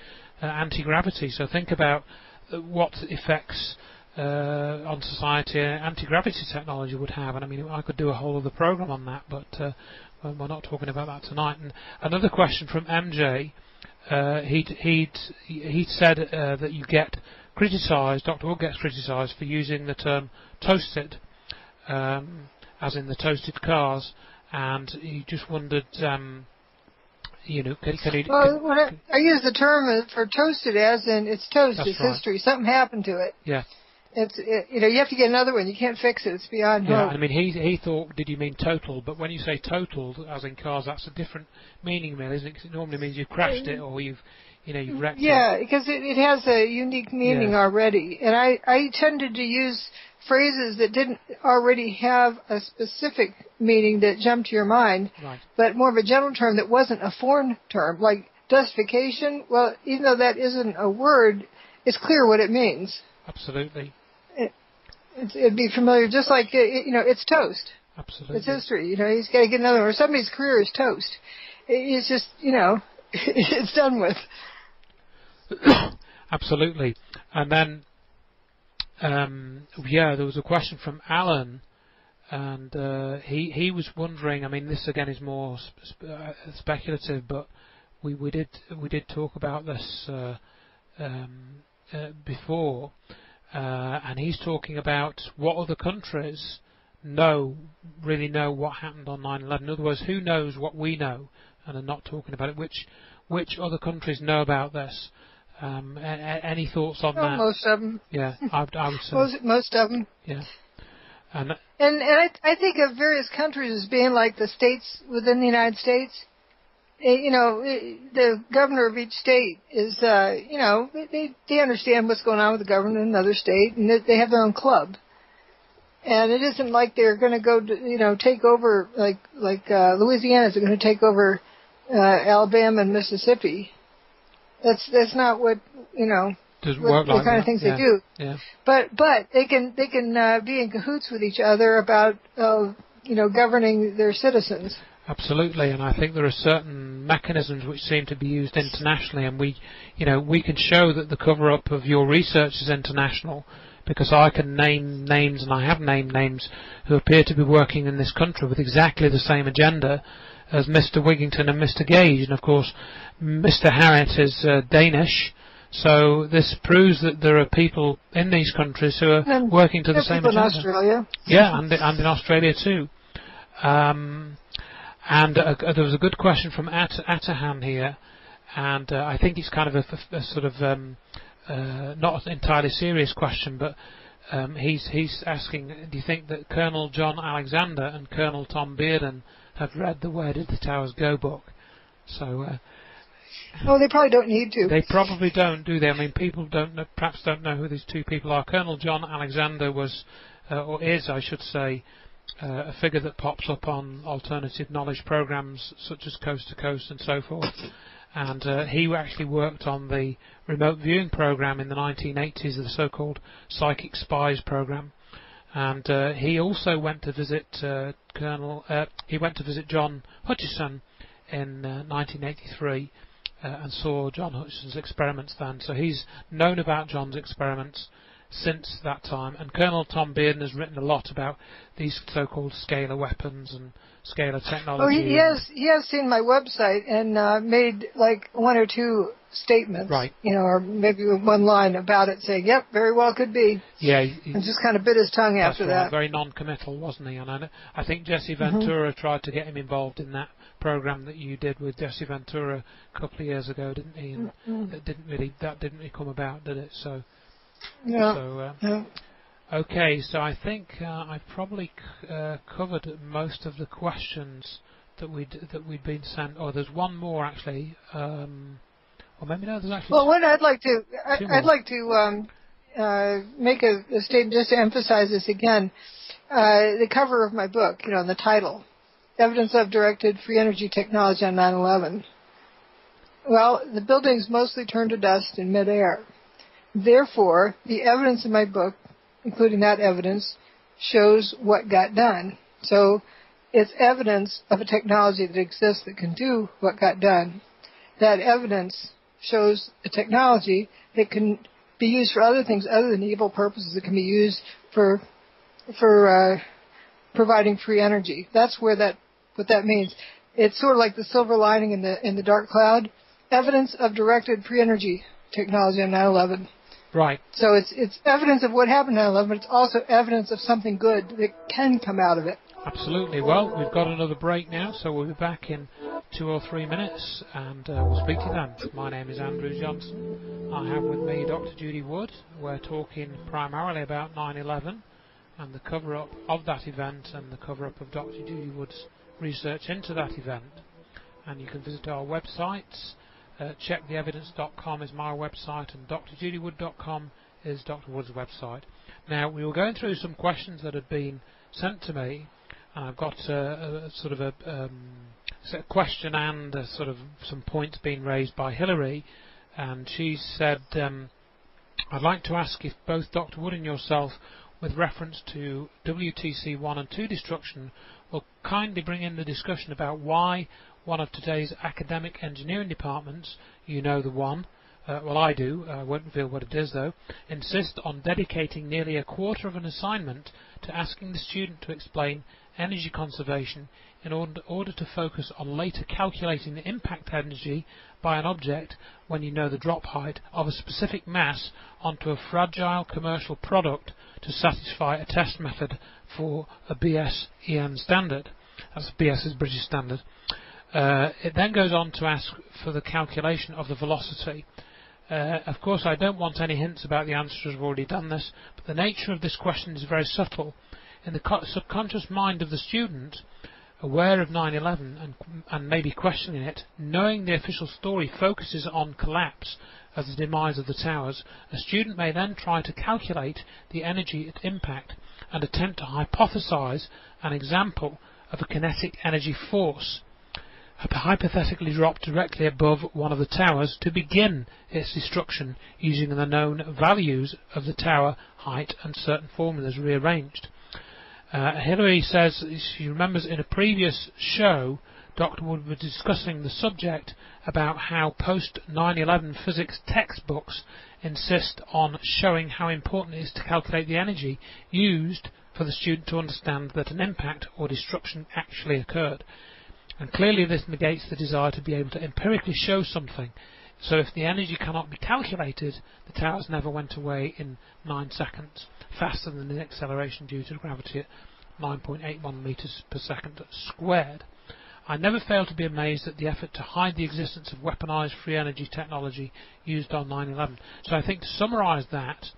anti-gravity. So think about what effects on society anti-gravity technology would have, and I mean I could do a whole other program on that, but we're not talking about that tonight. And another question from MJ, he said that you get criticised, Dr. Wood gets criticised for using the term toasted, as in the toasted cars, and he just wondered, can he... Well, when I use the term for toasted as in it's toast, it's right. history. Something happened to it. Yeah. You have to get another one. You can't fix it. It's beyond hope. Yeah, I mean, he thought, did you mean total? But when you say totaled, as in cars, that's a different meaning, isn't it? 'Cause it normally means you've crashed it or you've wrecked it. Yeah, because it has a unique meaning already. And I tended to use phrases that didn't already have a specific meaning that jumped to your mind, right. but more of a general term that wasn't a foreign term, like dustification. Well, even though that isn't a word, it's clear what it means. Absolutely. It'd be familiar, just like, it's toast. Absolutely. It's history. He's got to get another one. Or somebody's career is toast. It's just, it's done with. Absolutely. And then, there was a question from Alan, and he was wondering, I mean, this again is more speculative, but we did talk about this before. And he's talking about what other countries really know what happened on 9/11. In other words, who knows what we know and are not talking about it? Which other countries know about this? Any thoughts on that? Most of them. Yeah, I would say. Most of them. Yeah. And I think of various countries as being like the states within the United States. The governor of each state is, they understand what's going on with the governor in another state, and they have their own club. And it isn't like they're going to go, take over, like Louisiana is going to take over Alabama and Mississippi. That's not what, doesn't work like the kind that. of things they do. Yeah. But they can be in cahoots with each other about, governing their citizens. Absolutely, and I think there are certain mechanisms which seem to be used internationally, and we can show that the cover-up of your research is international, because I can name names, and I have named names, who appear to be working in this country with exactly the same agenda as Mr. Wigington and Mr. Gage, and of course Mr. Harriet is Danish, so this proves that there are people in these countries who are working to the same agenda. In Australia. Yeah, and in Australia too. And there was a good question from Atahan here, and I think it's kind of a sort of not an entirely serious question, but he's asking, do you think that Colonel John Alexander and Colonel Tom Bearden have read the Where Did the Towers Go book? So. They probably don't need to. They probably don't, do they? I mean, people perhaps don't know who these two people are. Colonel John Alexander was, or is, I should say, a figure that pops up on alternative knowledge programs such as Coast to Coast and so forth. And he actually worked on the remote viewing program in the 1980s, the so-called Psychic Spies program. And he also went to visit John Hutchison in 1983 and saw John Hutchison's experiments then. So he's known about John's experiments since that time, and Colonel Tom Bearden has written a lot about these so-called scalar weapons and scalar technology. He has seen my website and made like one or two statements, right? Or maybe one line about it, saying, "Yep, very well could be." Yeah, and just kind of bit his tongue after that. Very non-committal, wasn't he? And I think Jesse Ventura tried to get him involved in that program that you did with Jesse Ventura a couple of years ago, didn't he? And that didn't really come about, did it? So. Yeah. Okay, so I think I've probably covered most of the questions that we'd been sent. Oh, there's one more actually, or maybe no. There's actually. Well, what I'd like to make a statement just to emphasize this again. The cover of my book, the title, "Evidence of Directed Free Energy Technology on 9/11." Well, the buildings mostly turned to dust in midair. Therefore, the evidence in my book, including that evidence, shows what got done. So it's evidence of a technology that exists that can do what got done. That evidence shows a technology that can be used for other things other than evil purposes. It can be used for providing free energy. That's what that means. It's sort of like the silver lining in the dark cloud. Evidence of directed free energy technology on 9/11. Right. So it's evidence of what happened on 9/11, but it's also evidence of something good that can come out of it. Absolutely. Well, we've got another break now, so we'll be back in 2 or 3 minutes, and we'll speak to you then. My name is Andrew Johnson. I have with me Dr. Judy Wood. We're talking primarily about 9/11 and the cover-up of that event and the cover-up of Dr. Judy Wood's research into that event. And you can visit our websites. Checktheevidence.com is my website, and drjudywood.com is Dr. Wood's website. Now, we were going through some questions that had been sent to me, and I've got a question and sort of some points being raised by Hillary, and she said, I'd like to ask if both Dr. Wood and yourself, with reference to WTC 1 and 2 destruction, will kindly bring in the discussion about why one of today's academic engineering departments, you know the one, well I do, I won't reveal what it is though, insist on dedicating nearly a quarter of an assignment to asking the student to explain energy conservation in order to focus on later calculating the impact energy by an object when you know the drop height of a specific mass onto a fragile commercial product to satisfy a test method for a BS-EN standard. That's BS is British Standard. It then goes on to ask for the calculation of the velocity. Of course, I don't want any hints about the answer, as I've already done this, but the nature of this question is very subtle. In the subconscious mind of the student, aware of 9/11 and maybe questioning it, knowing the official story focuses on collapse as the demise of the towers, a student may then try to calculate the energy at impact and attempt to hypothesize an example of a kinetic energy force hypothetically dropped directly above one of the towers to begin its destruction using the known values of the tower height and certain formulas rearranged. Hillary says she remembers in a previous show Dr. Wood was discussing the subject about how post 9/11 physics textbooks insist on showing how important it is to calculate the energy used for the student to understand that an impact or destruction actually occurred. And clearly this negates the desire to be able to empirically show something. So if the energy cannot be calculated, the towers never went away in 9 seconds, faster than the acceleration due to gravity at 9.81 meters per second squared. I never fail to be amazed at the effort to hide the existence of weaponized free energy technology used on 9/11. So I think to summarize that,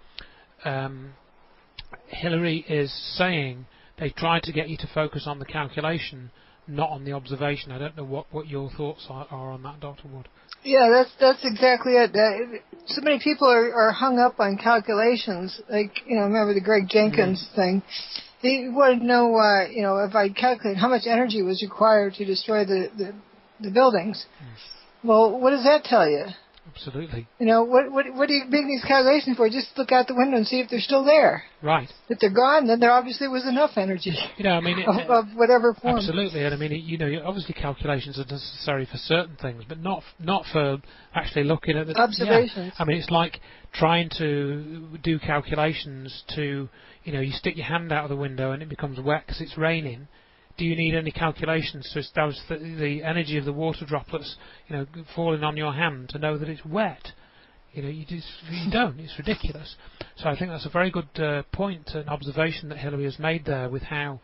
Hillary is saying they tried to get you to focus on the calculation, not on the observation. I don't know what your thoughts are on that, Dr. Wood. Yeah, that's exactly it. So many people are hung up on calculations. Like, remember the Greg Jenkins thing? He wanted to know, if I calculate how much energy was required to destroy the buildings. Well, what does that tell you? Absolutely. What do you make these calculations for? Just look out the window and see if they're still there. Right. If they're gone, then there obviously was enough energy. Of whatever form. Absolutely, and obviously calculations are necessary for certain things, but not for actually looking at the observations. Yeah. It's like trying to do calculations to, you stick your hand out of the window and it becomes wet because it's raining. Do you need any calculations to establish the energy of the water droplets, falling on your hand to know that it's wet? You don't. It's ridiculous. So I think that's a very good point and observation that Hillary has made there, with how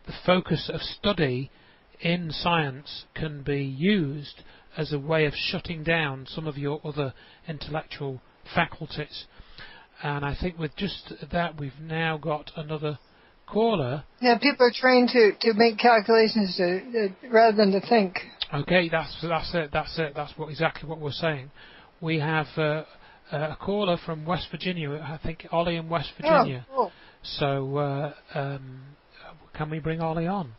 the focus of study in science can be used as a way of shutting down some of your other intellectual faculties. And I think with just that, we've now got another caller. Yeah, people are trained to make calculations rather than to think. Okay, that's it. That's exactly what we're saying. We have a caller from West Virginia. I think Ollie in West Virginia. Oh, cool. So can we bring Ollie on?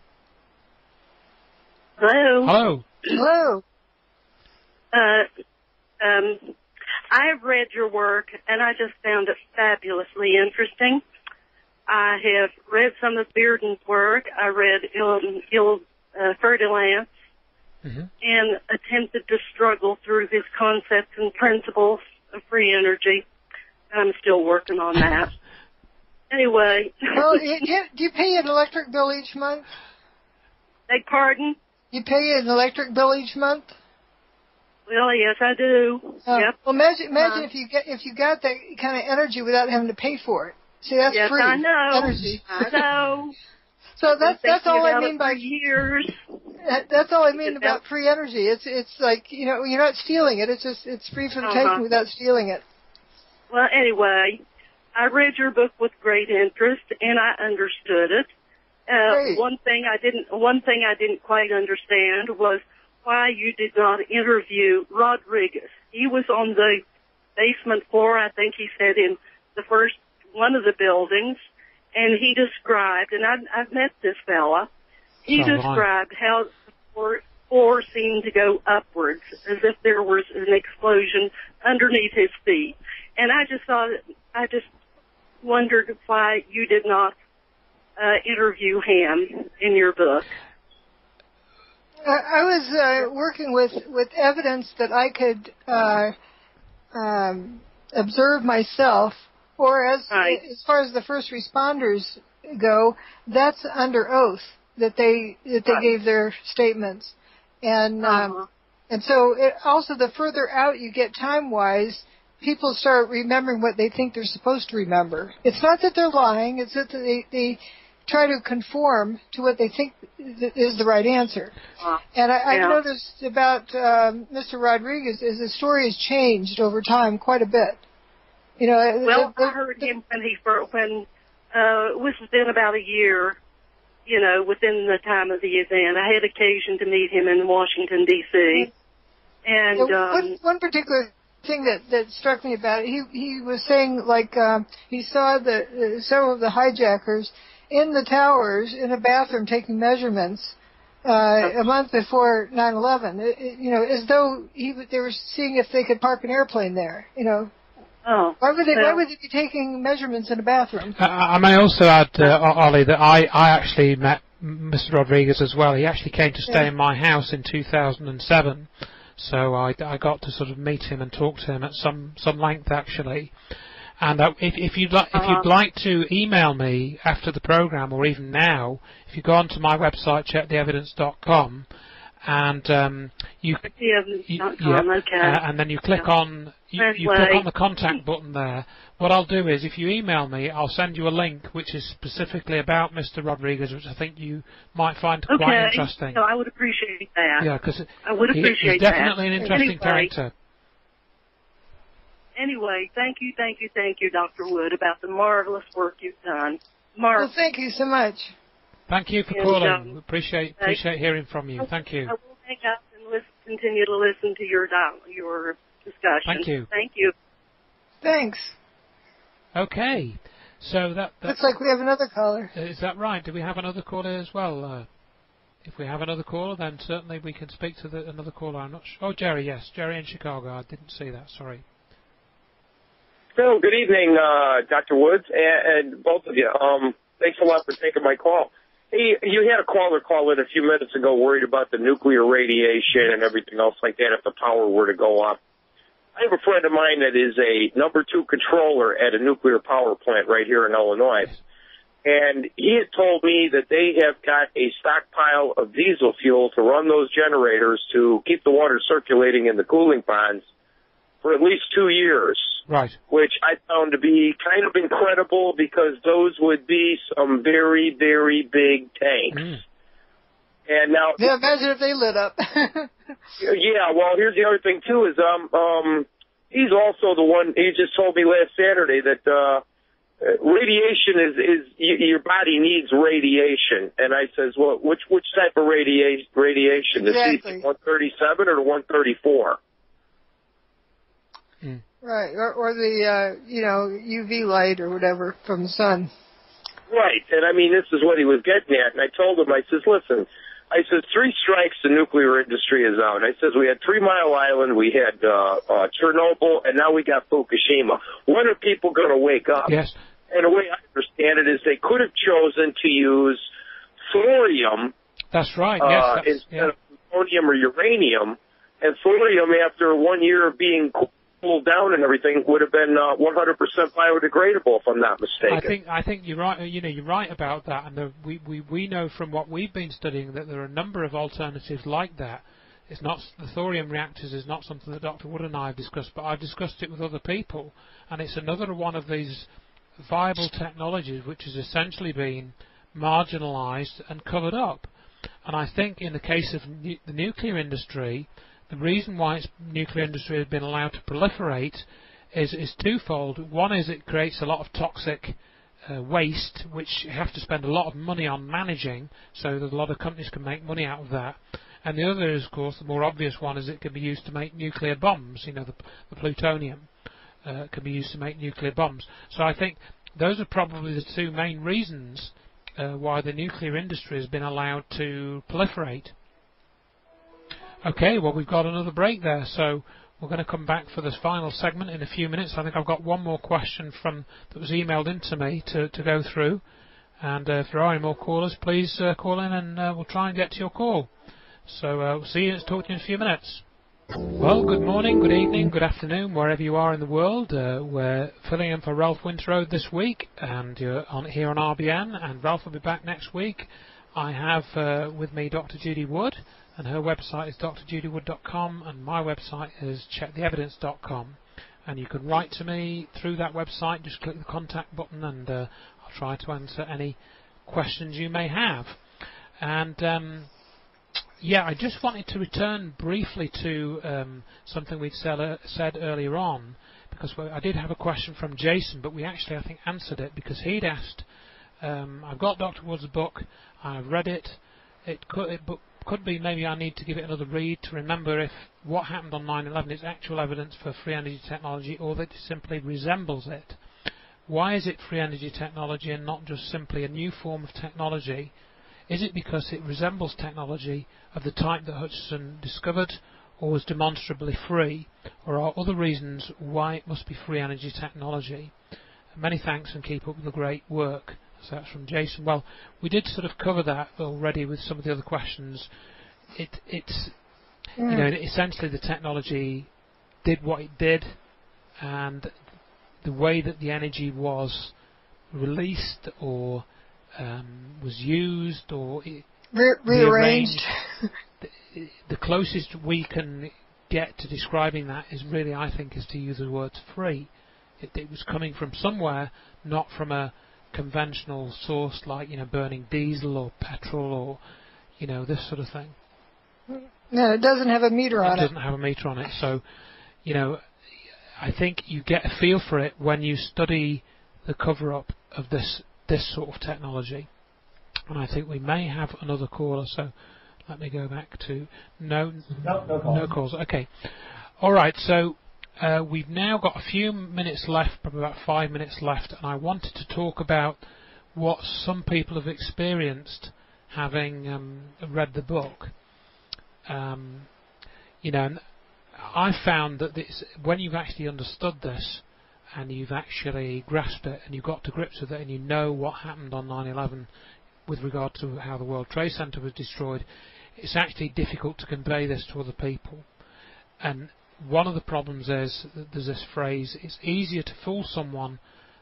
Hello. Hello. I've read your work and I just found it fabulously interesting. I have read some of Bearden's work. I read Il Fer-de-Lance and attempted to struggle through his concepts and principles of free energy. I'm still working on that. Anyway. Well, do you pay an electric bill each month? Beg pardon? You pay an electric bill each month? Well, yes, I do. Yep. Well, imagine if you got that kind of energy without having to pay for it. See, that's yes, free I know. energy. I know. So that's all I mean by years. That's all I mean about free energy. It's like, you know, you're not stealing it. It's free from taking without stealing it. Well, anyway, I read your book with great interest and I understood it. One thing I didn't quite understand was why you did not interview Rodriguez. He was on the basement floor, I think he said, in the first one of the buildings, and he described, and I've met this fella, he described how the floor seemed to go upwards, as if there was an explosion underneath his feet. And I just wondered why you did not interview him in your book. I was working with evidence that I could observe myself, or as far as the first responders go, that's under oath that they gave their statements, and so also the further out you get time wise, people start remembering what they think they're supposed to remember. It's not that they're lying; it's that they try to conform to what they think is the right answer. And I've noticed about Mr. Rodriguez is his story has changed over time quite a bit. You know, I heard him when it was within about a year, you know, within the time of the event. I had occasion to meet him in Washington, D.C. And one particular thing that struck me about it, he was saying, like, he saw several of the hijackers in the towers in a bathroom taking measurements a month before 9/11. You know, as though they were seeing if they could park an airplane there. You know, why would they be taking measurements in a bathroom? I may also add, Ollie, that I actually met Mr. Rodriguez as well. He actually came to stay in my house in 2007, so I got to sort of meet him and talk to him at some length actually. And if you'd like to email me after the program, or even now, if you go onto my website, checktheevidence.com, and and then you click on you click on the contact button there. What I'll do is, if you email me, I'll send you a link which is specifically about Mr. Rodriguez, which I think you might find quite interesting. So I would appreciate that. Yeah, because he's definitely an interesting character. Anyway, thank you, Dr. Wood, about the marvelous work you've done. Marvelous. Well, thank you so much. Thank you for calling. We appreciate hearing from you. Thank you. I will hang up and continue to listen to your discussion. Thank you. Thank you. Thanks. Okay. So that looks like we have another caller. Is that right? Do we have another caller as well? If we have another caller, then certainly we can speak to another caller. I'm not sure. Oh, Jerry, yes. Jerry in Chicago. I didn't see that. Sorry. So, good evening, Dr. Woods, and both of you. Thanks a lot for taking my call. Hey, you had a caller call in a few minutes ago worried about the nuclear radiation and everything else like that if the power were to go off. I have a friend of mine that is a number 2 controller at a nuclear power plant right here in Illinois, and he had told me that they have got a stockpile of diesel fuel to run those generators to keep the water circulating in the cooling ponds for at least 2 years. Right. Which I found to be kind of incredible because those would be some very, very big tanks. And now, yeah, imagine if they lit up. Yeah, well, here's the other thing too is he's also the one. He just told me last Saturday that radiation is your body needs radiation, and I says, well, which type of radiation? Exactly. The 137 or the 134? Right, or the UV light or whatever from the sun. Right, and I mean this is what he was getting at, and I told him, I says, listen, I says 3 strikes the nuclear industry is out. I says we had 3 Mile Island, we had Chernobyl, and now we got Fukushima. When are people going to wake up? Yes. And the way I understand it is they could have chosen to use thorium. That's right. Yes. Instead of plutonium or uranium, and thorium after 1 year of being cooled down and everything would have been 100% biodegradable, if I'm not mistaken. I think you're right. You're right about that, and we know from what we've been studying that there are a number of alternatives like that. It's not the thorium reactors is not something that Dr. Wood and I have discussed, but I've discussed it with other people, and it's another one of these viable technologies which has essentially been marginalised and covered up. And I think in the case of the nuclear industry, the reason why nuclear industry has been allowed to proliferate is twofold. One is it creates a lot of toxic waste, which you have to spend a lot of money on managing, so that a lot of companies can make money out of that. And the other is, of course, the more obvious one, is it can be used to make nuclear bombs. You know, the plutonium can be used to make nuclear bombs. So I think those are probably the two main reasons why the nuclear industry has been allowed to proliferate. Okay, well, we've got another break there, so we're going to come back for this final segment in a few minutes. I think I've got one more question that was emailed in to me to go through. And if there are any more callers, please call in and we'll try and get to your call. So we'll see you, talk to you in a few minutes. Well, good morning, good evening, good afternoon, wherever you are in the world. We're filling in for Ralph Winterrowd this week, and you're here on RBN, and Ralph will be back next week. I have with me Dr. Judy Wood, and her website is drjudywood.com, and my website is checktheevidence.com. And you can write to me through that website. Just click the contact button, and I'll try to answer any questions you may have. And yeah, I just wanted to return briefly to something we'd said earlier on, because I did have a question from Jason, but we actually, I think, answered it, because he'd asked, I've got Dr. Wood's book, I've read it, it could be maybe I need to give it another read to remember if what happened on 9/11 is actual evidence for free energy technology, or that it simply resembles it. Why is it free energy technology and not just simply a new form of technology? Is it because it resembles technology of the type that Hutchison discovered, or was demonstrably free, or are other reasons why it must be free energy technology? Many thanks, and keep up the great work. So that's from Jason. Well, we did sort of cover that already with some of the other questions. It's you know, essentially the technology did what it did, and the way that the energy was released or was used or rearranged. The closest we can get to describing that is really, I think, is to use the word free. It was coming from somewhere, not from a conventional source like, you know, burning diesel or petrol or, you know, this sort of thing. No, it doesn't have a meter on it. It doesn't have a meter on it. So, you know, I think you get a feel for it when you study the cover-up of this sort of technology. And I think we may have another caller, so let me go back to no calls. Okay. All right, so we've now got a few minutes left, probably about 5 minutes left, and I wanted to talk about what some people have experienced having read the book. You know, and I found that when you've actually understood this, and you've actually grasped it, and you've got to grips with it, and you know what happened on 9/11 with regard to how the World Trade Center was destroyed, it's actually difficult to convey this to other people. And one of the problems is that there's this phrase, it's easier to fool someone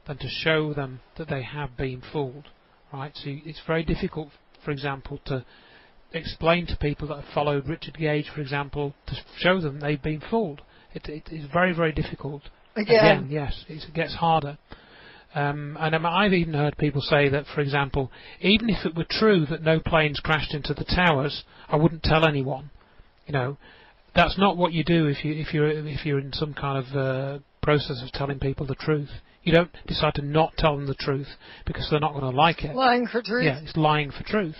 than to show them that they have been fooled. Right? So it's very difficult, for example, to explain to people that have followed Richard Gage, for example, to show them they've been fooled. It is very, very difficult. Again, yes, it gets harder. And I've even heard people say that, for example, even if it were true that no planes crashed into the towers, I wouldn't tell anyone. You know, that's not what you do if you're in some kind of process of telling people the truth. You don't decide to not tell them the truth because they're not going to like it. Lying for truth. Yeah, it's lying for truth.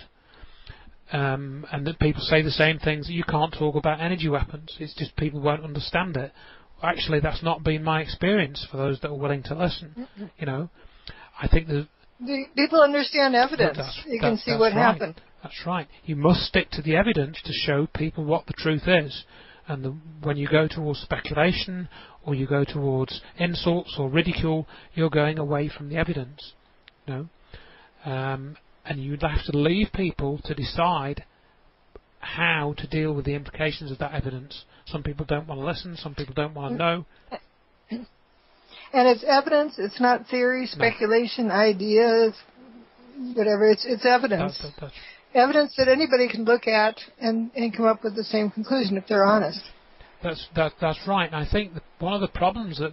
And that people say the same things. You can't talk about energy weapons. It's just people won't understand it. Actually, that's not been my experience for those that are willing to listen. You know, I think the people understand evidence. You can see what happened. That's right. You must stick to the evidence to show people what the truth is. And when you go towards speculation or you go towards insults or ridicule, you're going away from the evidence. You know, and you'd have to leave people to decide how to deal with the implications of that evidence. Some people don't want to listen, some people don't want to know. And it's evidence, it's not theory, speculation, ideas, whatever, it's evidence. That's evidence that anybody can look at and come up with the same conclusion if they're honest. That's right. And I think that one of the problems that,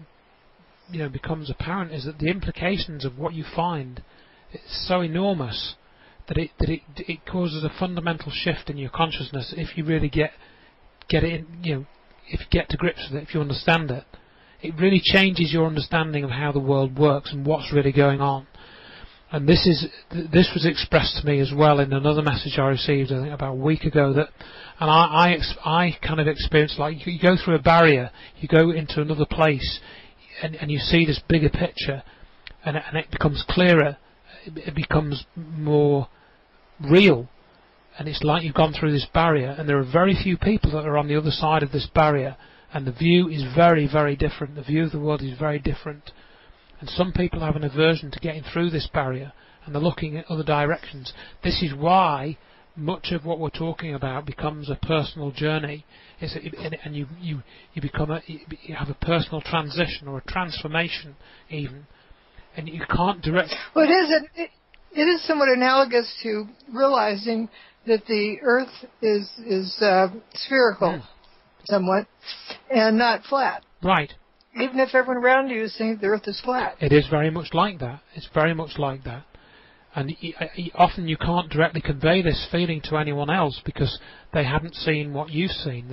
you know, becomes apparent is that the implications of what you find is so enormous that it causes a fundamental shift in your consciousness if you really get it in, if you get to grips with it, if you understand it. It really changes your understanding of how the world works and what's really going on. And this was expressed to me as well in another message I received, I think about a week ago, and I kind of experienced, like, you go through a barrier, you go into another place, and you see this bigger picture, and it becomes clearer, it becomes more real, and it's like you've gone through this barrier, and there are very few people that are on the other side of this barrier, and the view is very, very different. The view of the world is very different. And some people have an aversion to getting through this barrier, and they're looking at other directions. This is why much of what we're talking about becomes a personal journey, and you have a personal transition or a transformation even, and you can't direct. Well, it is somewhat analogous to realizing that the Earth is spherical, somewhat, and not flat. Right. Even if everyone around you is saying the Earth is flat. It is very much like that. It's very much like that. And often you can't directly convey this feeling to anyone else because they haven't seen what you've seen.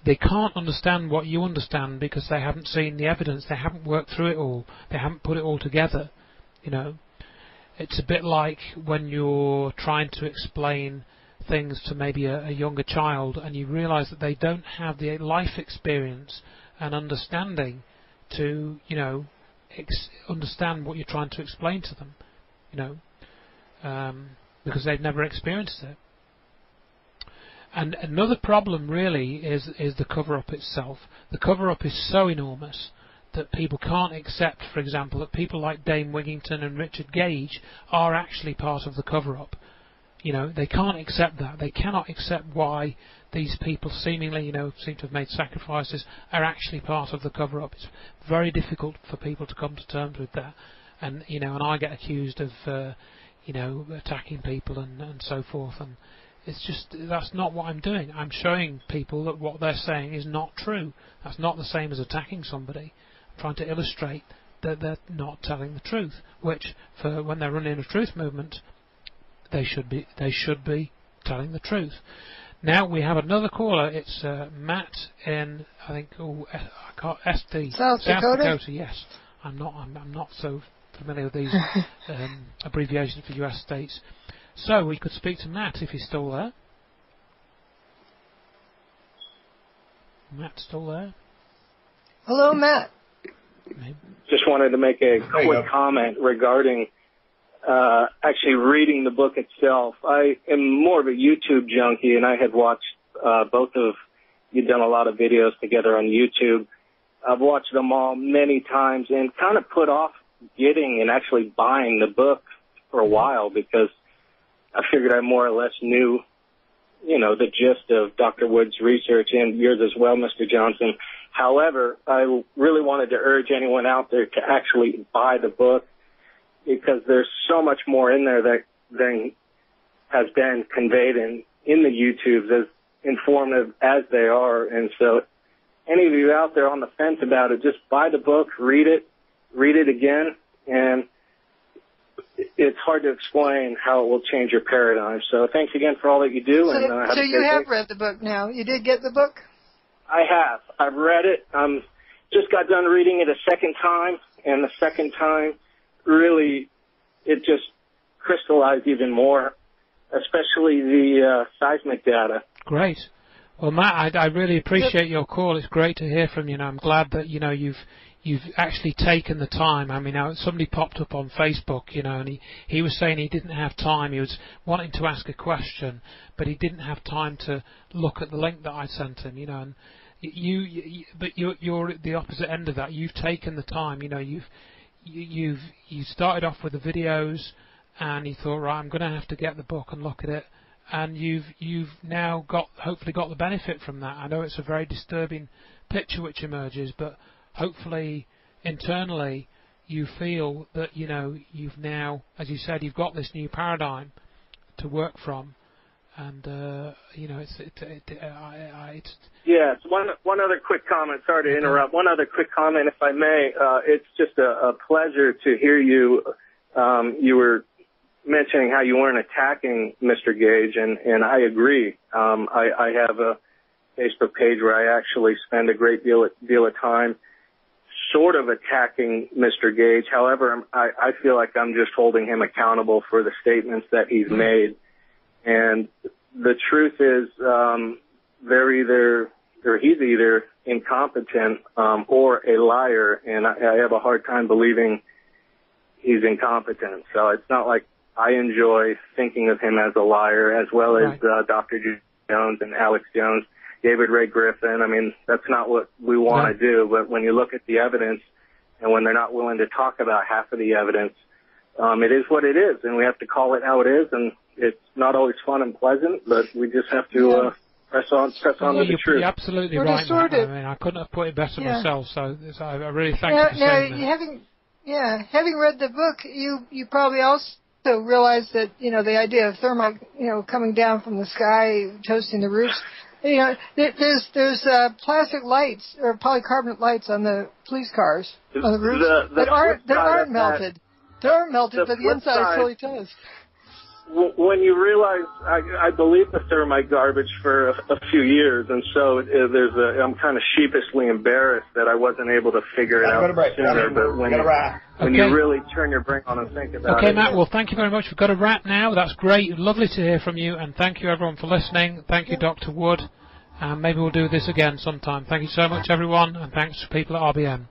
They can't understand what you understand because they haven't seen the evidence. They haven't worked through it all. They haven't put it all together. It's a bit like when you're trying to explain things to maybe a younger child, and you realise that they don't have the life experience and understanding to, understand what you're trying to explain to them, because they've never experienced it. And another problem really is the cover-up itself. The cover-up is so enormous that people can't accept, for example, that people like Dame Wigington and Richard Gage are actually part of the cover-up. They can't accept that. They cannot accept why these people seemingly, seem to have made sacrifices, are actually part of the cover-up. It's very difficult for people to come to terms with that. And, and I get accused of, attacking people and so forth. And it's just, that's not what I'm doing. I'm showing people that what they're saying is not true. That's not the same as attacking somebody. I'm trying to illustrate that they're not telling the truth, which, for when they're running a truth movement, they should be telling the truth. Now we have another caller. It's Matt in, I think, SD, South Dakota. Yes, I'm not so familiar with these abbreviations for U.S. states. So we could speak to Matt if he's still there. Matt still there? Hello, Matt. Maybe. Just wanted to make a quick comment regarding actually reading the book itself. I am more of a YouTube junkie, and I had watched both of you've done a lot of videos together on YouTube. I've watched them all many times and kind of put off getting and actually buying the book for a while because I figured I more or less knew, the gist of Dr. Wood's research and yours as well, Mr. Johnson. However, I really wanted to urge anyone out there to actually buy the book because there's so much more in there than has been conveyed in the YouTubes, as informative as they are. And so any of you out there on the fence about it, just buy the book, read it again, and it's hard to explain how it will change your paradigm. So thanks again for all that you do. So you have read the book now. You did get the book? I have. I've read it. Just got done reading it a second time, and the second time, really, it just crystallized even more, especially the seismic data. Great. Well, Matt, I really appreciate your call. It's great to hear from you. And I'm glad that you've actually taken the time. I mean, somebody popped up on Facebook, and he was saying he didn't have time. He was wanting to ask a question, but he didn't have time to look at the link that I sent him. And but you're the opposite end of that. You've taken the time. You started off with the videos, and you thought, right, I'm going to have to get the book and look at it. And you've now hopefully got the benefit from that. I know it's a very disturbing picture which emerges, but hopefully internally you feel that you've now, as you said, you've got this new paradigm to work from, and it's yes. One other quick comment. Sorry to interrupt. One other quick comment, if I may. It's just a pleasure to hear you. You were mentioning how you weren't attacking Mr. Gage, and I agree. I have a Facebook page where I actually spend a great deal of time sort of attacking Mr. Gage. However, I feel like I'm just holding him accountable for the statements that he's made. And the truth is, he's either incompetent or a liar, and I have a hard time believing he's incompetent. So it's not like I enjoy thinking of him as a liar, as well as Dr. Jones and Alex Jones, David Ray Griffin. I mean, that's not what we want to do, but when you look at the evidence and when they're not willing to talk about half of the evidence, it is what it is, and we have to call it how it is, and it's not always fun and pleasant, but we just have to press on with the truth. You're absolutely right, Matt. I mean, I couldn't have put it better myself, so I really thank you for saying that. Having read the book, you probably also realize that, the idea of thermite, coming down from the sky, toasting the roofs, there's plastic lights or polycarbonate lights on the police cars on the roofs that aren't melted. They aren't melted, but the inside is totally toast. When you realize, I believe the thermite garbage for a few years, and so I'm kind of sheepishly embarrassed that I wasn't able to figure it out sooner. But when you really turn your brain on and think about it. Okay, Matt. Well, thank you very much. We've got a wrap now. That's great. Lovely to hear from you, and thank you everyone for listening. Thank you, Dr. Wood, and maybe we'll do this again sometime. Thank you so much, everyone, and thanks to people at RBN.